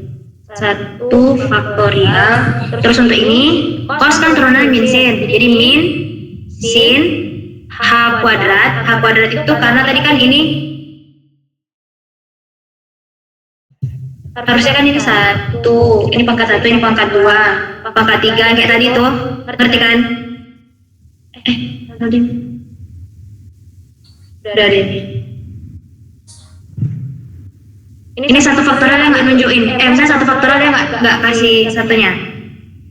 1 faktorial. Terus untuk ini cos kan turunan min sin. Jadi min sin H kuadrat. H kuadrat itu karena tadi kan ini harusnya kan ini 1, ini pangkat 1, ini pangkat 2, pangkat 3 kayak tadi tuh, ngerti kan? Tadi udah deh. Ini 1 faktorial yang nggak nunjukin, misalnya 1 faktorial yang nggak kasih satunya.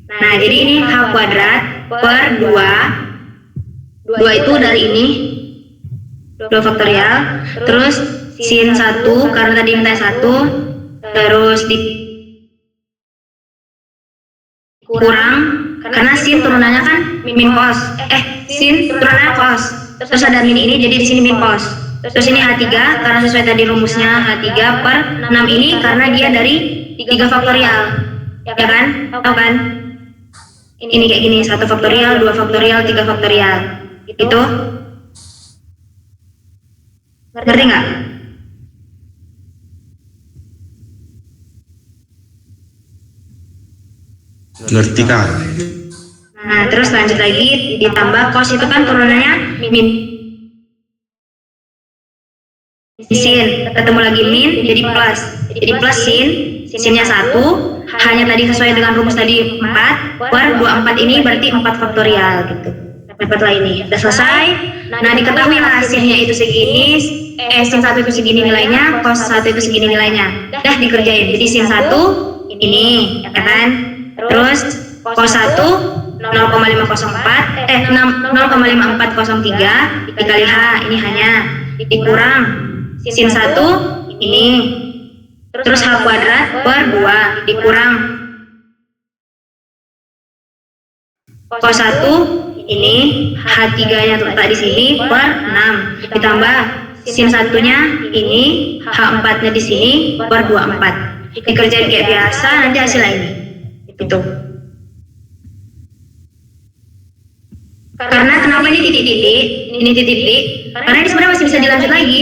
Nah, jadi ini H kuadrat per 2 itu dari ini 2 faktorial, terus sin 1 karena tadi minta 1, terus dikurang karena sin turunannya kan min cos, sin turunannya cos, terus ada min ini jadi di sini min cos, terus ini H3 karena sesuai tadi rumusnya H3 per 6 ini karena dia dari 3 faktorial, ya kan? Tahu kan? Ini kayak gini, 1 faktorial, 2 faktorial, 3 faktorial, itu ngerti nggak? Ngerti Kak. Nah, terus lanjut lagi ditambah cos itu kan turunannya min sin, ketemu lagi min jadi plus sinnya 1, hanya tadi sesuai dengan rumus tadi 4 per 24 ini berarti 4 faktorial gitu. Dapatlah ini, udah selesai. Nah, diketahui lah sinnya itu segini, sin 1 itu segini nilainya, cos 1 itu segini nilainya, dah dikerjain. Jadi sin 1 ini, ya kan? Terus cos 1 0,504 0,5403 dikali H, ini hanya dikurang sin 1 ini, terus H kuadrat per 2 dikurang cos 1 ini, H3 nya terletak di sini per 6 ditambah sin 1 nya ini, H4 nya di sini per 24, dikerjain kayak biasa, nanti hasilnya ini itu. Karena kenapa ini titik-titik? Ini titik-titik. Karena ini sebenarnya masih bisa dilanjut lagi.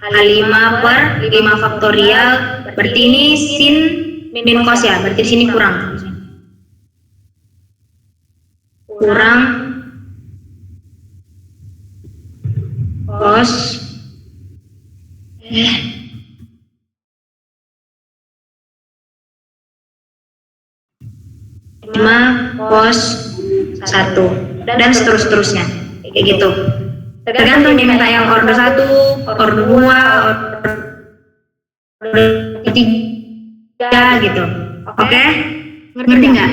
H5 per 5 faktorial. Berarti ini sin min cos ya. Berarti di sini kurang. Kurang cos 5 cos 1 dan seterusnya kayak gitu, tergantung dia minta yang order 1, order 2, order 3 gitu. Oke? Ngerti nggak?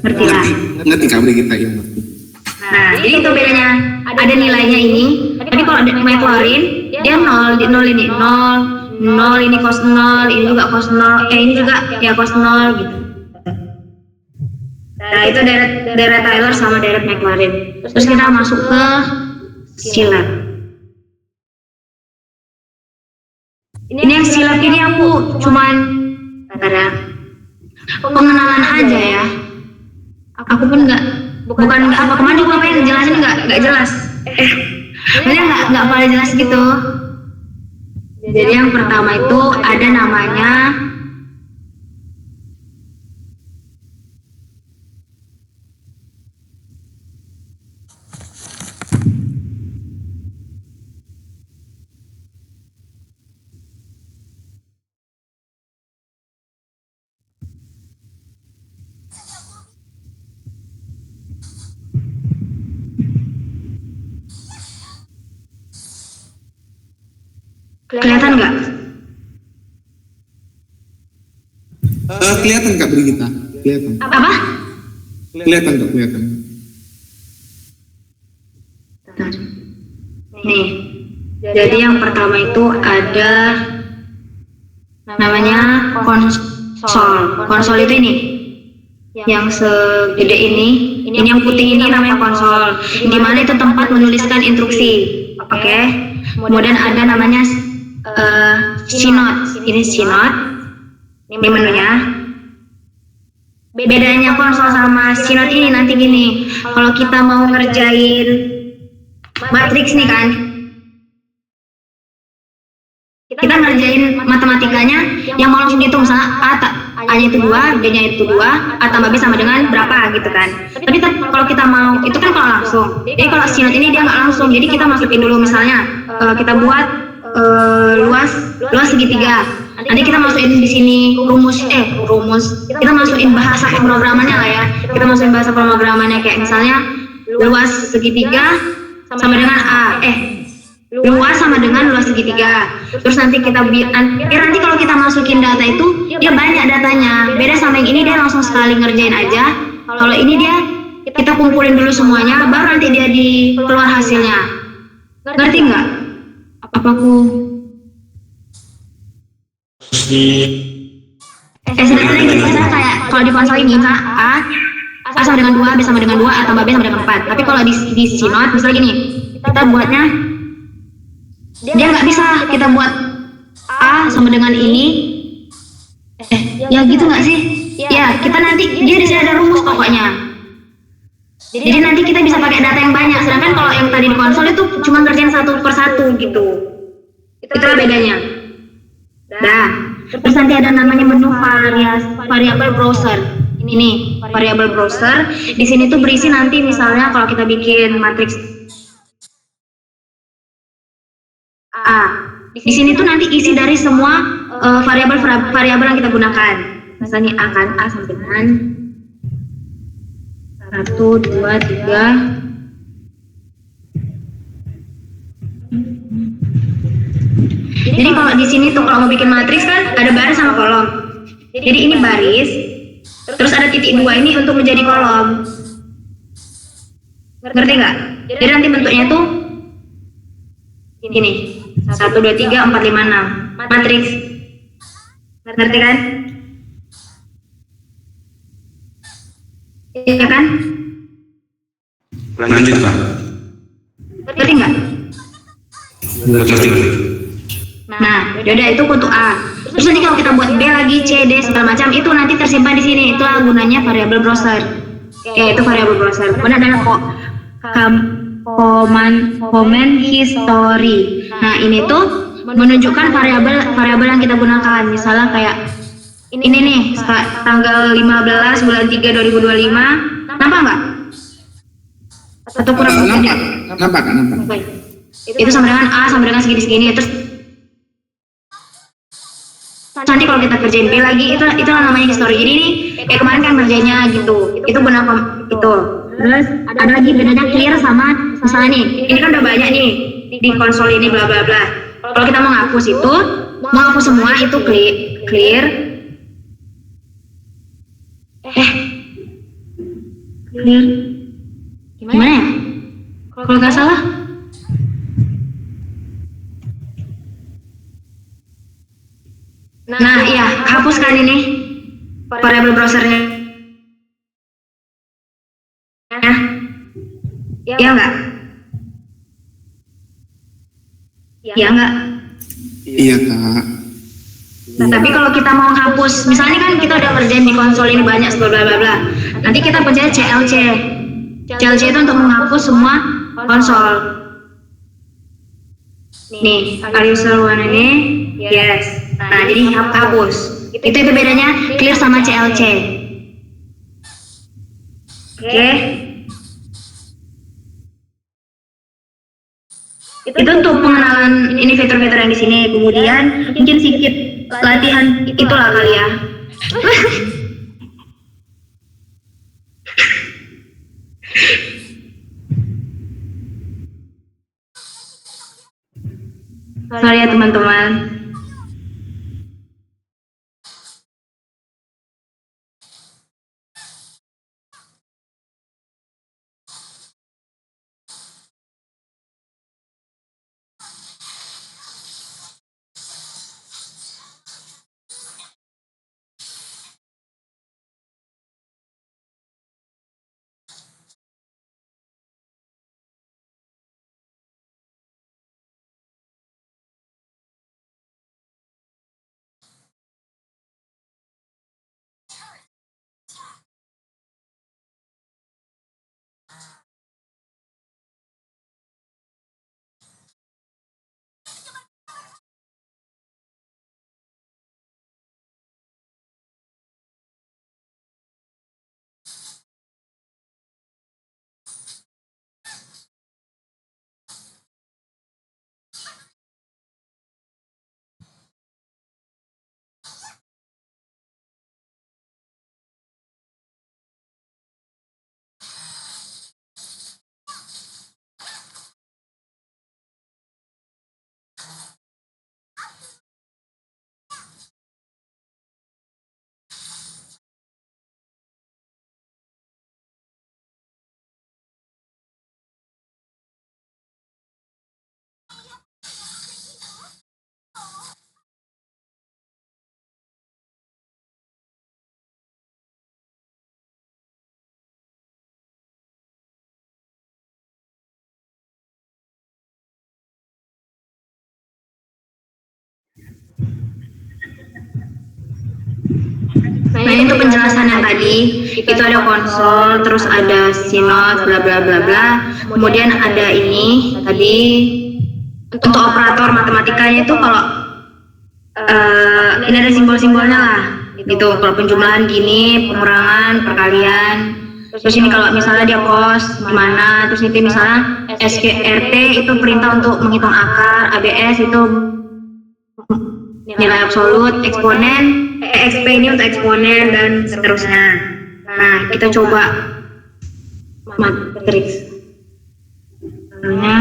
Ngerti lah. Ngerti Kak Brigita ya ngerti. Nah, jadi itu bedanya, ada nilainya ini. Tadi kalau ada Maclaurin dia 0, di 0 ini 0, 0 ini cos 0, ini juga cos 0, ini juga ya cos 0 gitu. Nah, itu deret Taylor sama deret Maclaurin. Terus kita masuk ke silab. Ini yang silab ini aku cuman ada pengenalan aja ya. Aku pun bukan apa kemarin juga pengen jelasin nggak jelas. Sebenarnya nggak paling jelas gitu. Jadi yang pertama itu ada namanya kelihatan nggak? Kelihatan Kak Brigita, kelihatan. Apa? Kelihatan Kak, kelihatan. Nih, jadi yang pertama itu ada namanya konsol. Konsol itu ini, yang segede ini yang putih ini namanya konsol. Di mana itu tempat menuliskan instruksi. Oke. Kemudian ada namanya Synod. Ini Synod. Ini menunya. Bedanya konsol sama Synod ini nanti gini. Kalau kita mau ngerjain matriks nih kan, kita ngerjain matematikanya yang mau langsung dihitung, misalnya A-nya itu 2, B-nya itu 2, A tambah B sama dengan berapa gitu kan. Tapi kalau kita mau, itu kan kalau langsung. Jadi kalau Synod ini dia nggak langsung, jadi kita masukin dulu misalnya, kita buat luas segitiga. Nanti kita masukin di sini rumus. Kita masukin bahasa pemrogramannya lah ya. Kita masukin bahasa pemrogramannya kayak misalnya luas segitiga sama dengan luas sama dengan luas segitiga. Terus nanti nanti kalau kita masukin data itu dia banyak datanya. Beda sama yang ini dia langsung sekali ngerjain aja. Kalau ini dia kita kumpulin dulu semuanya, baru nanti dia keluar hasilnya. Ngerti nggak? Apaku? Sebenarnya bisa kayak kalau di konsol ini misalnya A sama dengan 2, B sama dengan 2, A tambah B sama dengan 4. Tapi kalau di Synod misalnya gini, kita buatnya dia nggak bisa kita buat A sama dengan ini. Ya gitu nggak sih? Ya kita nanti dia di sini ada rumus pokoknya. Jadi nanti kita bisa pakai data yang banyak. Sedangkan kalau yang tadi di konsol itu cuma ngerjain 1 per 1 gitu. Itulah bedanya. Dah. Terus nanti ada namanya menu variabel browser. Ini variabel browser. Di sini tuh berisi nanti misalnya kalau kita bikin matriks A. Di sini tuh nanti isi dari semua variabel yang kita gunakan. Misalnya A kan, A sampai dengan 1, 2, 3. Jadi kalau di sini tuh kalau mau bikin matriks kan ada baris sama kolom. Jadi ini baris, terus ada titik 2 ini untuk menjadi kolom. Ngerti nggak? Jadi nanti bentuknya tuh gini. 1, 2, 3, 4, 5, 6 matriks. Ngerti kan? Iya kan? Lanjut Pak. Ngerti nggak? Ngerti. Nah, yaudah itu untuk A. Terus nanti kalau kita buat B lagi, C, D segala macam itu nanti tersimpan di sini. Itulah gunanya variabel browser. Ya itu variabel browser. Kemudian ada comment history. Nah ini tuh menunjukkan variabel yang kita gunakan. Misalnya kayak ini nih tanggal 15 bulan 3 2025. Nampak nggak? Atau kurang? Nampak. Itu sama dengan A sama dengan segini-segini. Terus nanti kalau kita kerjain B lagi itu namanya history. Jadi nih kemarin kan kerjanya gitu. Itu benar itu. Terus ada lagi bedanya clear sama misalnya nih. Ini kan udah banyak nih di konsol ini bla bla bla. Kalau kita mau ngapus itu, mau ngapus semua itu clear. Clear. Gimana ya? Kalau nggak salah. Nah, iya, hapuskan ini variabel browsernya. Ya enggak? Ya enggak? Iya kak. Tapi kalau kita mau hapus, misalnya kan kita udah kerjain di konsol ini banyak bla bla bla. Nanti kita pencet CLC. CLC itu untuk menghapus semua konsol. Nih, are you sure one ini? Yes. Nah, jadi hapus. Itu bedanya clear sama CLC. Oke. Itu untuk pengenalan ini fitur-fitur yang di sini. Kemudian mungkin sedikit latihan itulah kali ya. Sorry ya teman-teman. Nah itu penjelasan yang tadi, itu ada konsol, terus ada sinot, bla bla bla bla. Kemudian ada ini tadi untuk operator matematikanya itu kalau ini ada simbol-simbolnya lah, gitu. Kalau penjumlahan gini, pengurangan, perkalian. Terus ini kalau misalnya dia cos gimana, terus itu misalnya SQRT itu perintah untuk menghitung akar, ABS itu nilai absolut, eksponen, EXP ini untuk eksponen dan seterusnya. Nah, kita coba matriks. Misalnya A,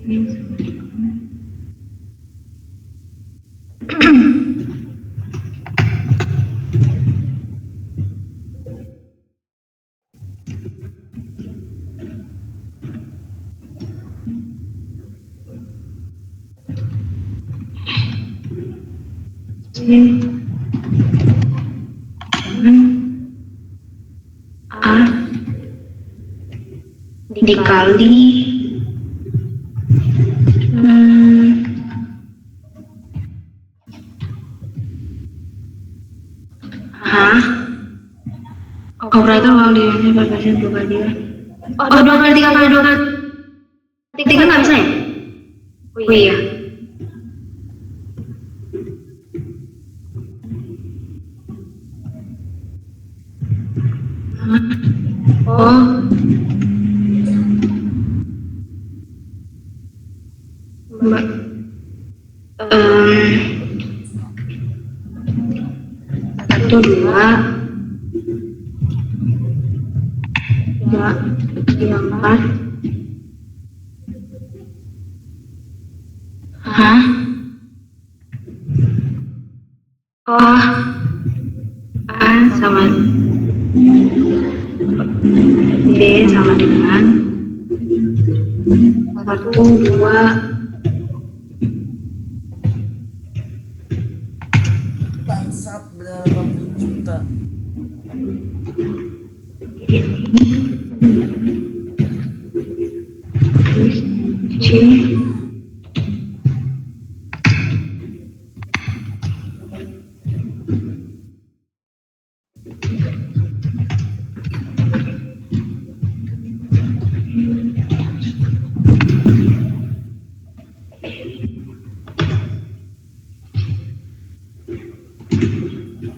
B, C, D, E, F, G, H, I, J, K, L, M, N, O, P, Q, R, S, T, U, V, W, X, Y, Z. Nah, ini tuh penjelasan yang tadi, itu ada konsol, terus ada sinot, bla bla bla bla. Kemudian ada ini tadi untuk operator matematikanya itu kalau dikali hmm, hah? Operator kalau di ini berbasis 2 kali 2. Oh, 2 kali 3 kali 2 kali 3 nggak bisa ya? Oh iya. Oh. Mbak. Satu, dua, tiga, tiga, 4. Hah? Oh, A sama B sama dengan 1, 2. Bangsat berapa puluh juta.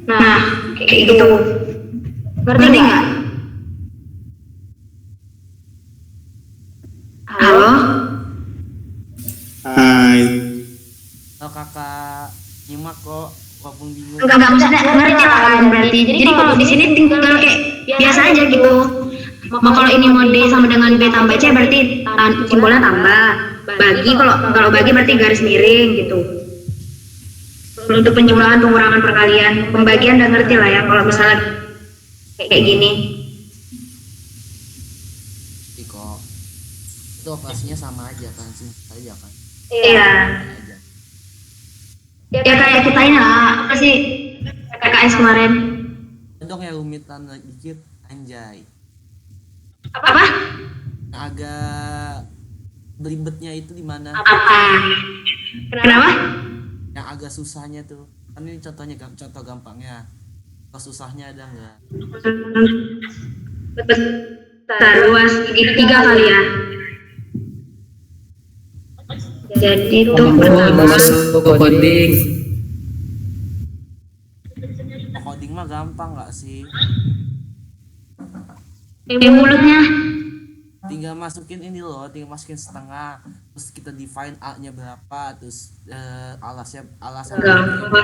Nah, kayak gitu. Ngerti nggak? Halo? Hai. Kalau kakak nyimak kok, walaupun bingung. Enggak bisa ngerti lah kan berarti. Jadi kalau di sini tinggal kayak biasa aja gitu. Mau kalau ini mau D sama dengan B tambah C berarti simbolnya tambah. Bagi kalau bagi berarti garis miring gitu. Untuk penjumlahan, pengurangan, perkalian, pembagian udah ngerti lah ya kalau misalnya kayak gini. Kok itu operasinya sama aja kan, aja kan. Iya. Ya kayak kita ini lah, apa sih KKS kemarin? Dong ya rumitan dikit, anjay. Apa? Agak belibetnya itu di mana? Apa? Kenapa? Yang agak susahnya tuh. Kan ini contohnya, contoh gampangnya. Kalau susahnya ada nggak? Bentar, luas segitiga kali ya. Jadi itu pertama masuk ke coding. Coding mah gampang nggak sih? mulutnya. Tinggal masukin ini loh, tinggal masukin setengah, terus kita define A-nya berapa, terus alasnya berapa,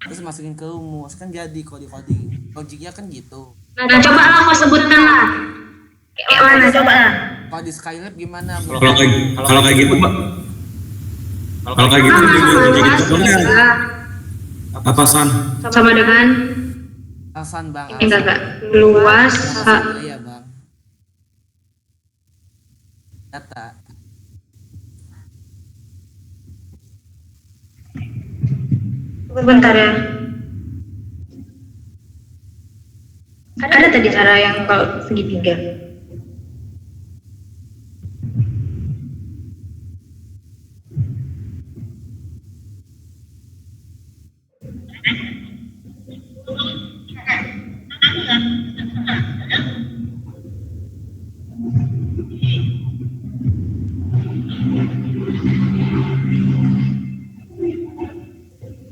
terus masukin ke rumus, kan jadi kalau di coding. Logiknya kan gitu. Nah coba lah kau sebutkan lah. Kayak mana coba lah. Kalau di Skylab gimana? Kalau kayak gitu, Mbak. Kalau kayak gitu apa San? Sama dengan Alasan bang. enggak luas. Iya bang. Data. Bentar ya. Ada tadi cara yang kalau segitiga.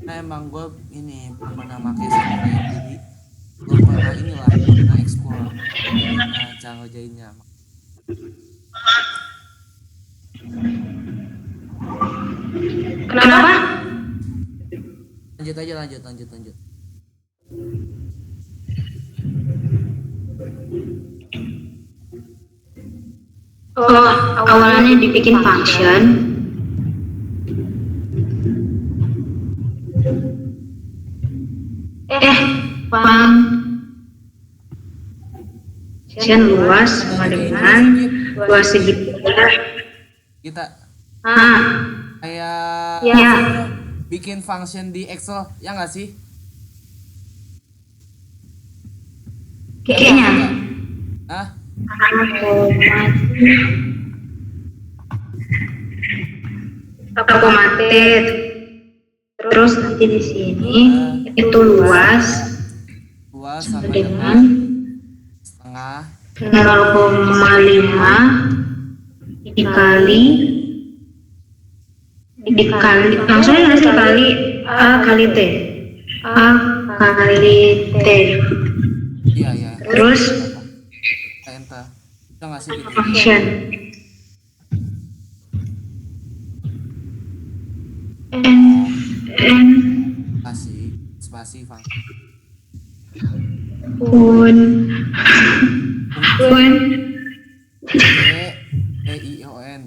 Nah emang gue ini belum pernah pakai software, jadi belum pernah inilah, belum pernah explore cara ngerjainnya. Kenapa? Lanjut aja, lanjut. Oh, awalnya dibikin function. Function luas sama dengan luas segitiga. Kita kayak Ya. bikin function di Excel, ya nggak sih? Kayaknya. Hah? Akomated. Terus nanti di sini itu luas sama dengan setengah 0,5 dikali langsung aja dikali A kali T. iya Terus enter kita ngasih gitu function n spasi pun EION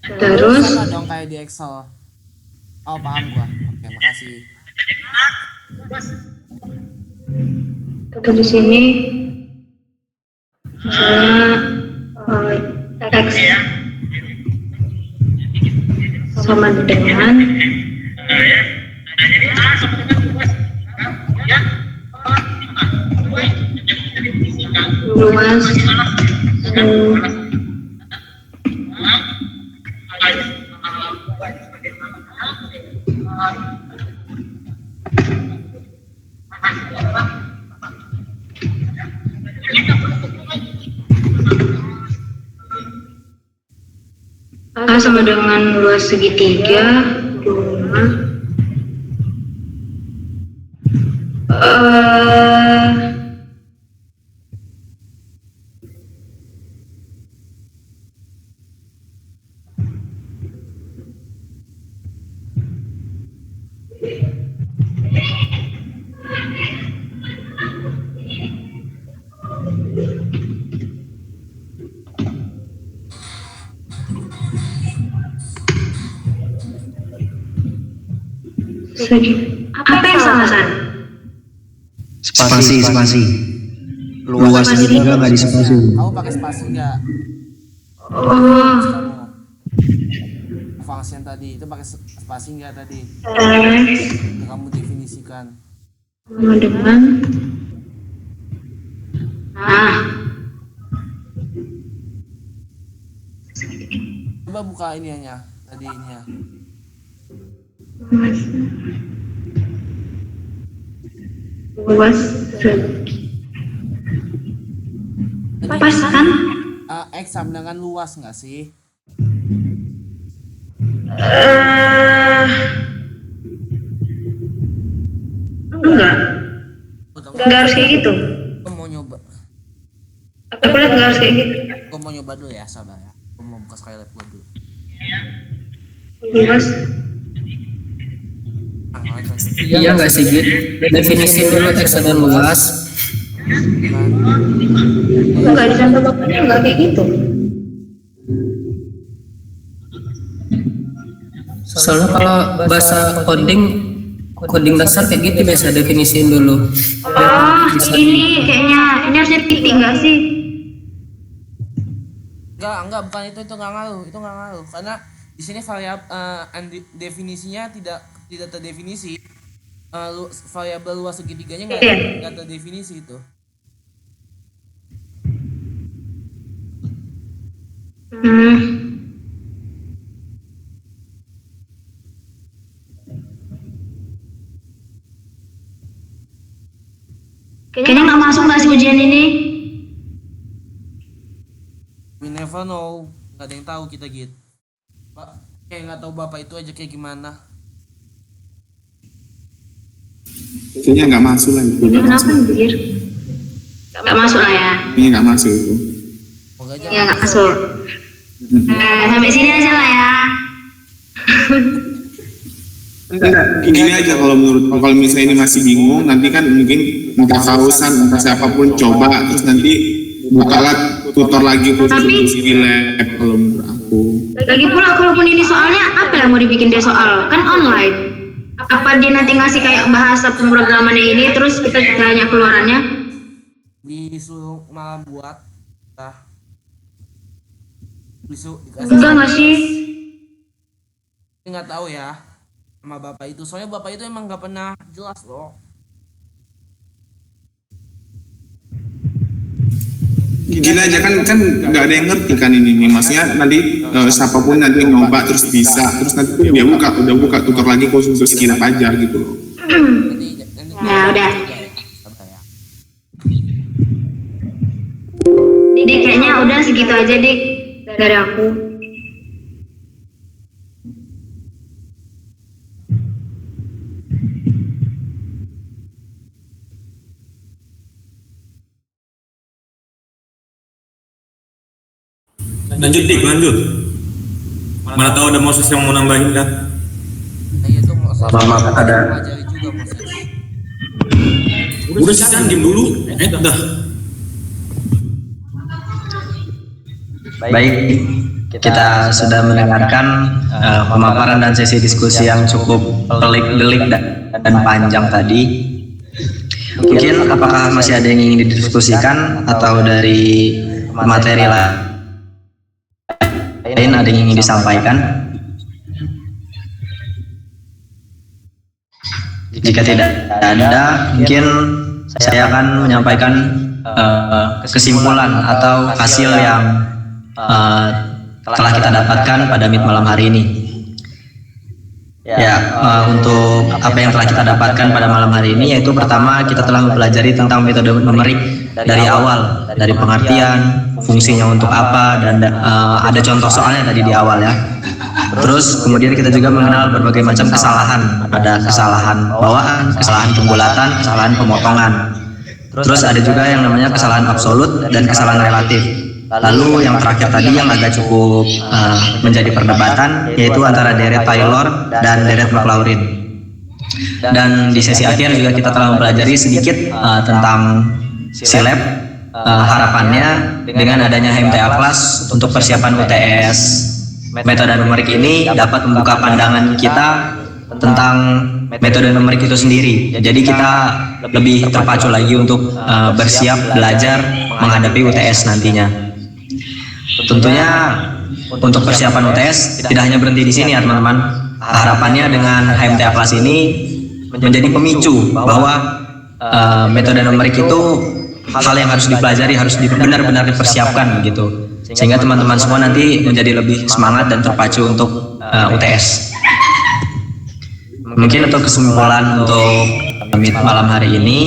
terus sama dong kayak di Excel. Oh paham gua. Oke makasih. di sini misalnya x sama dengan luas A sama dengan luas segitiga 2 apa yang salah San? Spasi. Luas segitiga nggak dispasi. Kamu pakai spasi nggak? Oh, Function tadi itu pakai spasi nggak tadi? X Kamu definisikan. sama dengan Coba buka ininya tadi ininya. luas pas kan? X sama dengan luas nggak sih? Enggak harus kayak gitu. Aku mau nyoba. Aku lihat enggak harus kayak gitu. Aku mau nyoba dulu ya, sabar ya. Aku mau buka Skylab gua dulu. Luas Iya nggak sih Git? Definisi dulu X dan luas. enggak di contoh bapaknya enggak kayak gitu. Soalnya kalau bahasa coding dasar kayak gitu biasa definisiin dulu. Ini kayaknya ini harusnya titik enggak sih? Enggak, bukan itu nggak ngaruh. Karena di sini definisinya tidak terdefinisi. Variabel luas segitiganya nggak terdefinisi itu. Kayaknya nggak masuk nggak sih ujian ini? We never know, nggak ada yang tahu kita Git. Pak, kayak nggak tahu bapak itu aja kayak gimana. Kayaknya nggak masuk lah itu. Kenapa anjir? Nggak masuk lah ya. Kayaknya nggak masuk itu. Semoga aja Ya nggak masuk. Sampai sini aja lah ya. Gini aja kalau misalnya ini masih bingung, nanti kan mungkin entah Kausan entah siapapun coba terus nanti bukalah tutor lagi khusus Skylab kalau menurut aku. Lagi pula kalaupun ini soalnya apa yang mau dibikin dia soal? Kan online. Apa dia nanti ngasih kayak bahasa pemrogramannya ini terus kita tanya keluarannya? disuruh malah buat Enggak nggak sih? nggak tahu ya sama bapak itu, soalnya bapak itu emang nggak pernah jelas loh. gini aja kan nggak ada yang ngerti kan ini nih, maksudnya nanti siapapun nanti yang nyoba terus bisa, terus nanti dia udah buka tutor lagi khusus untuk skillab aja gitu loh. Nah, udah. Dik, kayaknya udah segitu aja, Dik, dari aku. Lanjut Dik, lanjut. Mana tahu ada Moses yang mau nambahin kan? Mama ada. Udah sih diem dulu. Dah. Baik, kita sudah mendengarkan pemaparan dan sesi diskusi yang cukup pelik-delik dan panjang tadi. Mungkin apakah masih ada yang ingin didiskusikan atau dari materi lain ada yang ingin disampaikan? Jika tidak ada, mungkin saya akan menyampaikan kesimpulan atau hasil yang telah kita dapatkan pada Meet malam hari ini. Ya, untuk apa yang telah kita dapatkan pada malam hari ini, yaitu pertama kita telah mempelajari tentang metode numerik dari awal, dari pengertian, fungsinya untuk apa, dan ada contoh soalnya tadi di awal ya. Terus kemudian kita juga mengenal berbagai macam kesalahan, ada kesalahan bawaan, kesalahan pembulatan, kesalahan pemotongan. Terus ada juga yang namanya kesalahan absolut dan kesalahan relatif. Lalu yang terakhir tadi yang agak cukup menjadi perdebatan, yaitu antara deret Taylor dan deret McLaurin. Dan di sesi akhir juga kita telah mempelajari sedikit tentang SILAB, harapannya dengan adanya HMTA Class untuk persiapan UTS metode numerik ini dapat membuka pandangan kita tentang metode numerik itu sendiri. Jadi kita lebih terpacu lagi untuk bersiap belajar menghadapi UTS nantinya. Tentunya untuk persiapan UTS tidak hanya berhenti di sini ya teman-teman. Harapannya dengan HMTA Class ini menjadi pemicu bahwa metode numerik itu hal yang harus dipelajari, harus benar-benar dipersiapkan gitu, sehingga teman-teman semua nanti menjadi lebih semangat dan terpacu untuk UTS. Mungkin untuk kesimpulan untuk Meet malam hari ini,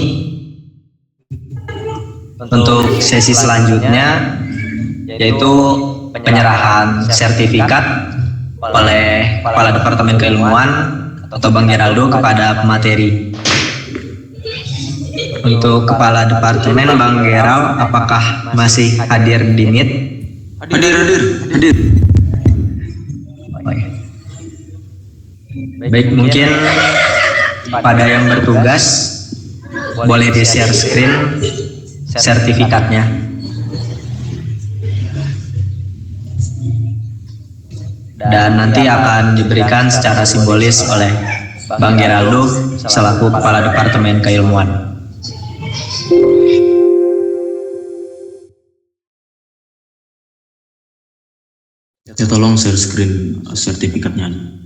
untuk sesi selanjutnya yaitu penyerahan sertifikat oleh Kepala Departemen Keilmuan atau Bang Geraldo kepada pemateri. Untuk Kepala Departemen Bang Geral, apakah masih hadir di Meet? Hadir. Baik, mungkin pada yang bertugas boleh di-share screen sertifikatnya. Dan nanti akan diberikan secara simbolis oleh Bang Geraldo selaku Kepala Departemen Keilmuan. Ya, tolong share screen sertifikatnya.